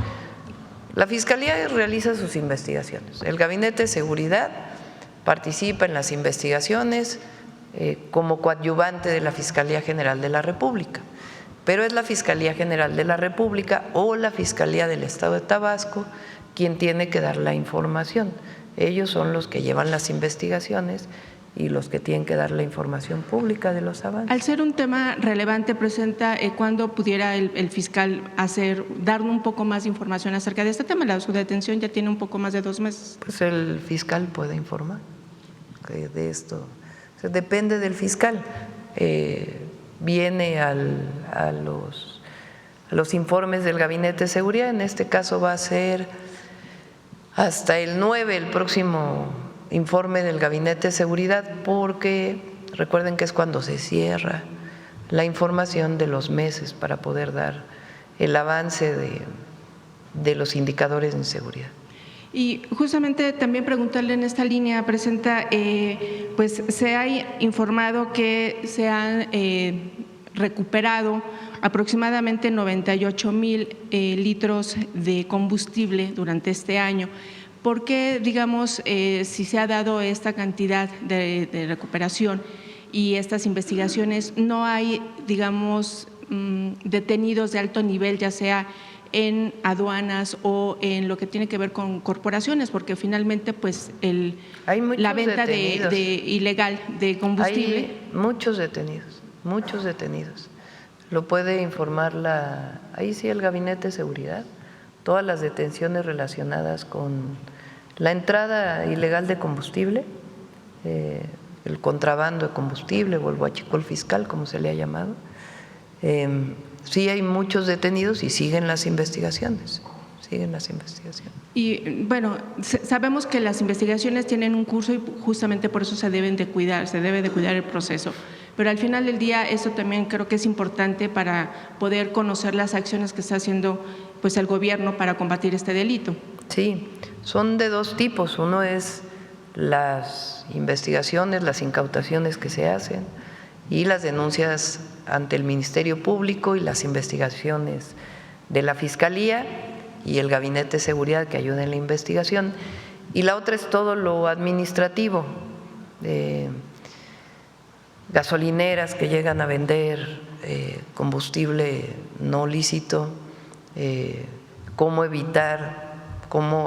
la Fiscalía realiza sus investigaciones. El Gabinete de Seguridad participa en las investigaciones como coadyuvante de la Fiscalía General de la República, pero es la Fiscalía General de la República o la Fiscalía del Estado de Tabasco quien tiene que dar la información. Ellos son los que llevan las investigaciones y los que tienen que dar la información pública de los avances. Al ser un tema relevante, Presidenta, ¿cuándo pudiera el fiscal darnos un poco más de información acerca de este tema? Su detención ya tiene un poco más de 2 meses. Pues el fiscal puede informar de esto. O sea, depende del fiscal. Viene a los informes del Gabinete de Seguridad, en este caso va a ser hasta el 9 el próximo informe del Gabinete de Seguridad, porque recuerden que es cuando se cierra la información de los meses para poder dar el avance de los indicadores de inseguridad. Y justamente también preguntarle en esta línea, Presidenta, pues se ha informado que se han recuperado aproximadamente 98,000 litros de combustible durante este año. ¿Por qué, digamos, si se ha dado esta cantidad de recuperación y estas investigaciones, no hay, digamos, detenidos de alto nivel, ya sea en aduanas o en lo que tiene que ver con corporaciones? Porque finalmente, pues, la venta ilegal de combustible. Hay muchos detenidos. Lo puede informar ahí sí el Gabinete de Seguridad. Todas las detenciones relacionadas con la entrada ilegal de combustible, el contrabando de combustible o el huachicol fiscal, como se le ha llamado. Sí hay muchos detenidos y siguen las investigaciones. Y bueno, sabemos que las investigaciones tienen un curso y justamente por eso se debe de cuidar el proceso. Pero al final del día eso también creo que es importante para poder conocer las acciones que está haciendo pues el gobierno para combatir este delito. Sí, son de 2 tipos. Uno es las investigaciones, las incautaciones que se hacen y las denuncias ante el Ministerio Público y las investigaciones de la Fiscalía y el Gabinete de Seguridad que ayuda en la investigación. Y la otra es todo lo administrativo, gasolineras que llegan a vender combustible no lícito, cómo evitar,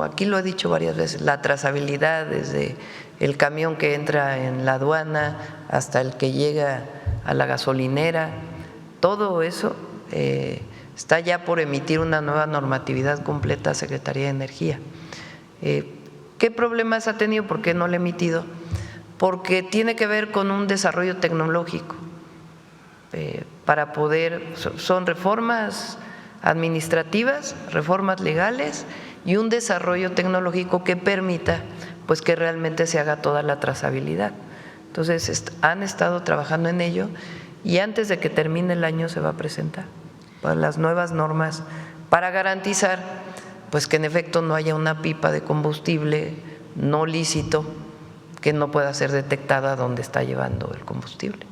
aquí lo he dicho varias veces, la trazabilidad desde el camión que entra en la aduana hasta el que llega a la gasolinera, todo eso está ya por emitir una nueva normatividad completa Secretaría de Energía, ¿Qué problemas ha tenido? ¿Por qué no le he emitido? Porque tiene que ver con un desarrollo tecnológico para poder, son reformas administrativas, reformas legales y un desarrollo tecnológico que permita pues que realmente se haga toda la trazabilidad. Entonces han estado trabajando en ello y antes de que termine el año se va a presentar para las nuevas normas para garantizar pues que en efecto no haya una pipa de combustible no lícito que no pueda ser detectada dónde está llevando el combustible.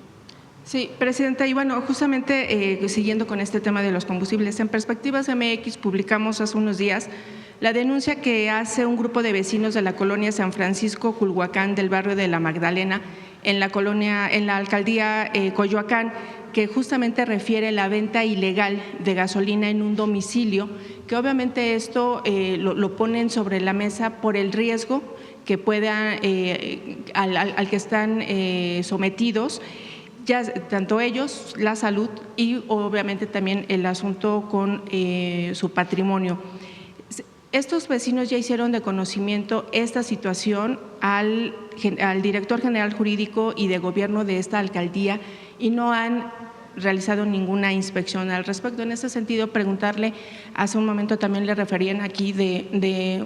Sí, Presidenta, y bueno, justamente siguiendo con este tema de los combustibles, en Perspectivas MX publicamos hace unos días la denuncia que hace un grupo de vecinos de la colonia San Francisco Culhuacán del barrio de La Magdalena en la alcaldía Coyoacán, que justamente refiere la venta ilegal de gasolina en un domicilio, que obviamente esto lo ponen sobre la mesa por el riesgo que puedan al que están sometidos, ya tanto ellos, la salud y obviamente también el asunto con su patrimonio. Estos vecinos ya hicieron de conocimiento esta situación al director general jurídico y de gobierno de esta alcaldía y no han realizado ninguna inspección al respecto. En ese sentido, preguntarle, hace un momento también le referían aquí de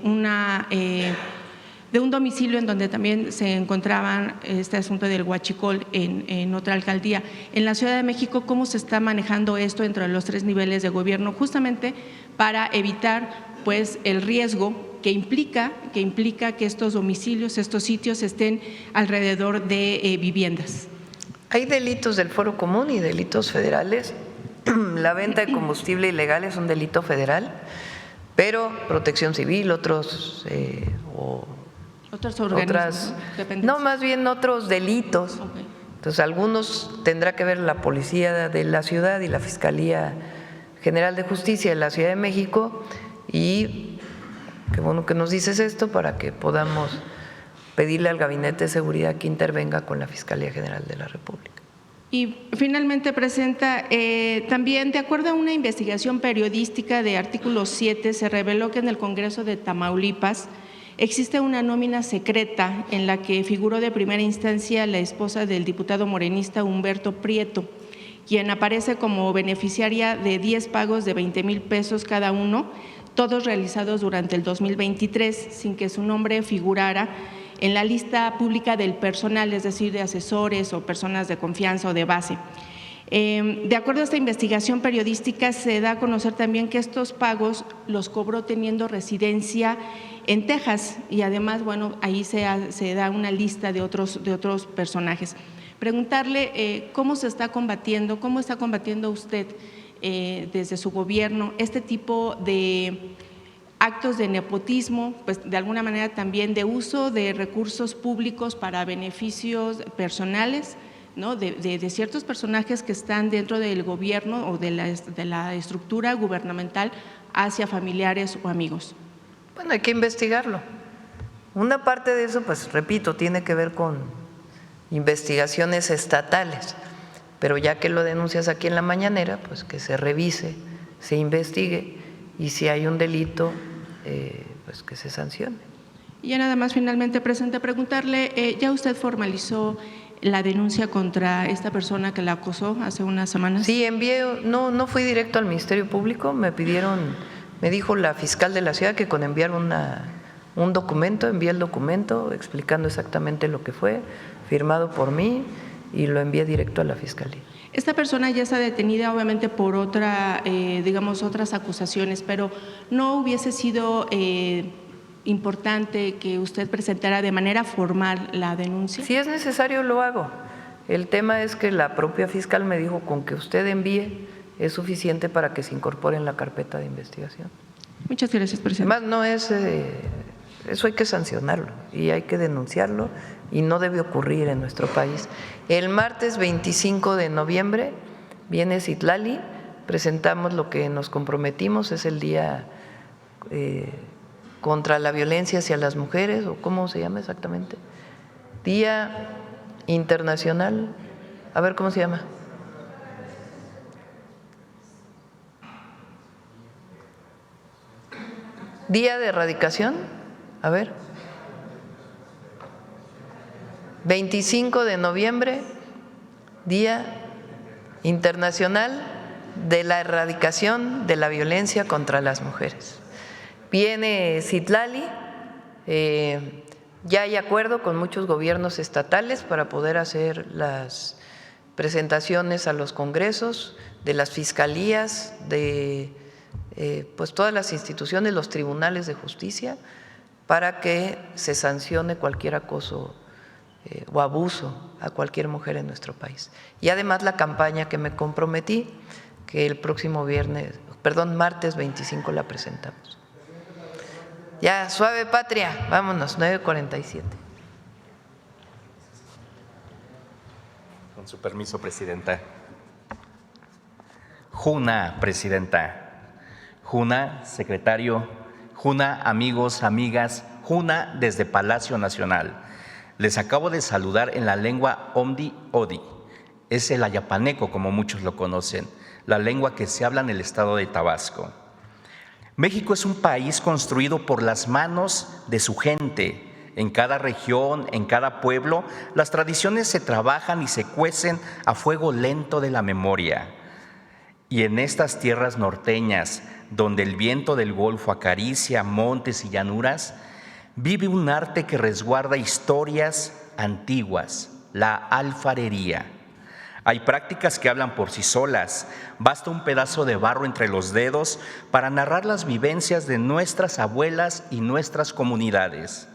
un domicilio en donde también se encontraban este asunto del huachicol en otra alcaldía. En la Ciudad de México, ¿cómo se está manejando esto entre los 3 niveles de gobierno justamente para evitar pues el riesgo que implica que estos domicilios, estos sitios estén alrededor de viviendas? Hay delitos del Foro Común y delitos federales. La venta de combustible ilegal es un delito federal, pero Protección Civil, otros no, más bien otros delitos. Okay. Entonces, algunos tendrá que ver la Policía de la Ciudad y la Fiscalía General de Justicia de la Ciudad de México, y qué bueno que nos dices esto para que podamos pedirle al Gabinete de Seguridad que intervenga con la Fiscalía General de la República. Y finalmente, Presidenta, también de acuerdo a una investigación periodística de Artículo 7, se reveló que en el Congreso de Tamaulipas existe una nómina secreta en la que figuró de primera instancia la esposa del diputado morenista Humberto Prieto, quien aparece como beneficiaria de 10 pagos de 20,000 pesos cada uno, todos realizados durante el 2023, sin que su nombre figurara en la lista pública del personal, es decir, de asesores o personas de confianza o de base. De acuerdo a esta investigación periodística, se da a conocer también que estos pagos los cobró teniendo residencia en Texas y además, bueno, ahí se da una lista de otros personajes. Preguntarle cómo se está combatiendo, cómo está combatiendo usted desde su gobierno este tipo de actos de nepotismo, pues de alguna manera también de uso de recursos públicos para beneficios personales, ¿no? de ciertos personajes que están dentro del gobierno o de la estructura gubernamental hacia familiares o amigos. Bueno, hay que investigarlo. Una parte de eso, pues repito, tiene que ver con investigaciones estatales, pero ya que lo denuncias aquí en la mañanera, pues que se revise, se investigue y si hay un delito, pues que se sancione. Y ya nada más finalmente, Presidenta, preguntarle, ¿ya usted formalizó la denuncia contra esta persona que la acosó hace unas semanas? Sí, no fui directo al Ministerio Público, me dijo la fiscal de la ciudad que con enviar un documento, envié el documento explicando exactamente lo que fue, firmado por mí y lo envié directo a la fiscalía. Esta persona ya está detenida obviamente por otras acusaciones, pero ¿no hubiese sido importante que usted presentara de manera formal la denuncia? Si es necesario lo hago. El tema es que la propia fiscal me dijo con que usted envíe es suficiente para que se incorpore en la carpeta de investigación. Muchas gracias, Presidenta. Además, no es, eso hay que sancionarlo y hay que denunciarlo y no debe ocurrir en nuestro país. El martes 25 de noviembre viene Citlali, presentamos lo que nos comprometimos, es el día contra la violencia hacia las mujeres, o ¿cómo se llama exactamente? Día Internacional, a ver cómo se llama. Día de Erradicación, a ver, 25 de noviembre, Día Internacional de la Erradicación de la Violencia contra las Mujeres. Viene Citlali, ya hay acuerdo con muchos gobiernos estatales para poder hacer las presentaciones a los congresos de las fiscalías, de pues todas las instituciones, los tribunales de justicia, para que se sancione cualquier acoso o abuso a cualquier mujer en nuestro país. Y además la campaña que me comprometí, que el próximo martes 25 la presentamos. Ya, suave patria, vámonos, 9:47. Con su permiso, Presidenta. Juna, Presidenta. Juna, secretario. Juna, amigos, amigas. Juna, desde Palacio Nacional. Les acabo de saludar en la lengua Omdi Odi. Es el ayapaneco, como muchos lo conocen, la lengua que se habla en el estado de Tabasco. México es un país construido por las manos de su gente. En cada región, en cada pueblo, las tradiciones se trabajan y se cuecen a fuego lento de la memoria. Y en estas tierras norteñas, donde el viento del Golfo acaricia montes y llanuras, vive un arte que resguarda historias antiguas, la alfarería. Hay prácticas que hablan por sí solas. Basta un pedazo de barro entre los dedos para narrar las vivencias de nuestras abuelas y nuestras comunidades.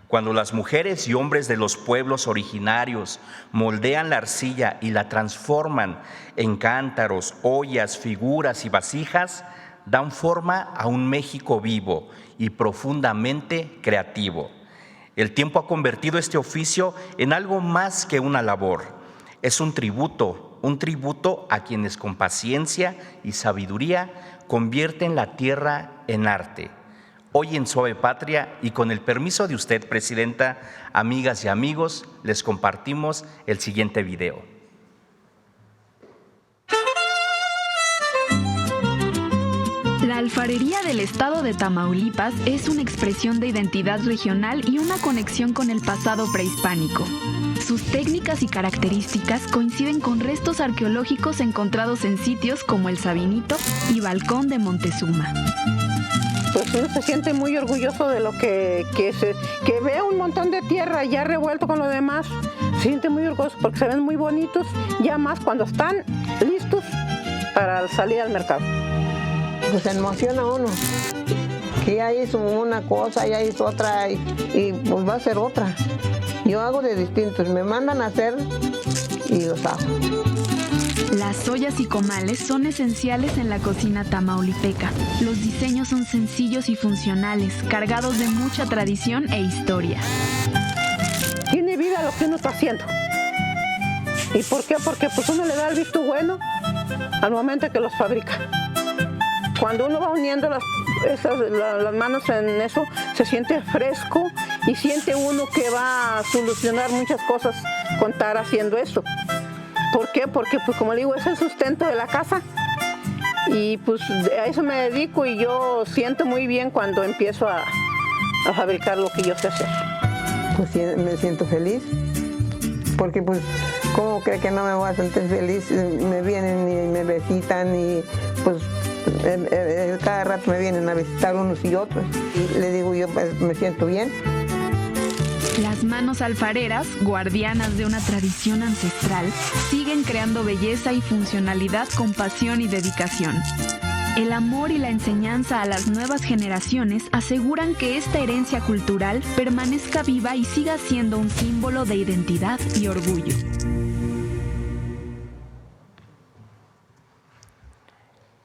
Cuando las mujeres y hombres de los pueblos originarios moldean la arcilla y la transforman en cántaros, ollas, figuras y vasijas, dan forma a un México vivo y profundamente creativo. El tiempo ha convertido este oficio en algo más que una labor. Es un tributo a quienes con paciencia y sabiduría convierten la tierra en arte. Hoy en Suave Patria y con el permiso de usted, Presidenta, amigas y amigos, les compartimos el siguiente video. La alfarería del estado de Tamaulipas es una expresión de identidad regional y una conexión con el pasado prehispánico. Sus técnicas y características coinciden con restos arqueológicos encontrados en sitios como el Sabinito y Balcón de Montezuma. Pues uno se siente muy orgulloso de lo que ve un montón de tierra ya revuelto con lo demás. Se siente muy orgulloso porque se ven muy bonitos, ya más cuando están listos para salir al mercado. Pues se emociona uno, que ya hizo una cosa, ya hizo otra y pues va a hacer otra. Yo hago de distintos, me mandan a hacer y los hago. Las ollas y comales son esenciales en la cocina tamaulipeca. Los diseños son sencillos y funcionales, cargados de mucha tradición e historia. Tiene vida lo que uno está haciendo. ¿Y por qué? Porque pues uno le da el visto bueno al momento que los fabrica. Cuando uno va uniendo las manos en eso, se siente fresco y siente uno que va a solucionar muchas cosas con estar haciendo esto. ¿Por qué? Porque, pues como le digo, es el sustento de la casa y pues a eso me dedico y yo siento muy bien cuando empiezo a fabricar lo que yo sé hacer. Pues sí, me siento feliz, porque pues, ¿cómo cree que no me voy a sentir feliz? Me vienen y me visitan y pues cada rato me vienen a visitar unos y otros. Y le digo yo, pues, me siento bien. Las manos alfareras, guardianas de una tradición ancestral, siguen creando belleza y funcionalidad con pasión y dedicación. El amor y la enseñanza a las nuevas generaciones aseguran que esta herencia cultural permanezca viva y siga siendo un símbolo de identidad y orgullo.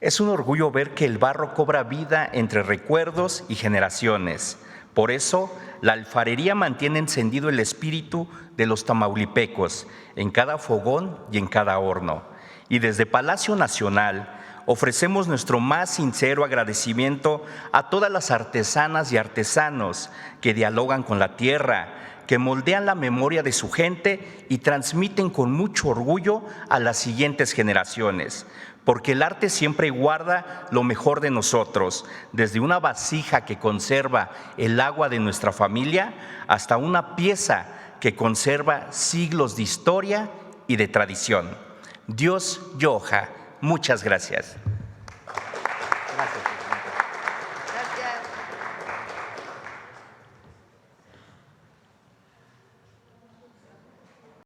Es un orgullo ver que el barro cobra vida entre recuerdos y generaciones. Por eso, la alfarería mantiene encendido el espíritu de los tamaulipecos en cada fogón y en cada horno. Y desde Palacio Nacional ofrecemos nuestro más sincero agradecimiento a todas las artesanas y artesanos que dialogan con la tierra, que moldean la memoria de su gente y transmiten con mucho orgullo a las siguientes generaciones. Porque el arte siempre guarda lo mejor de nosotros, desde una vasija que conserva el agua de nuestra familia hasta una pieza que conserva siglos de historia y de tradición. Dios Yoja, muchas gracias.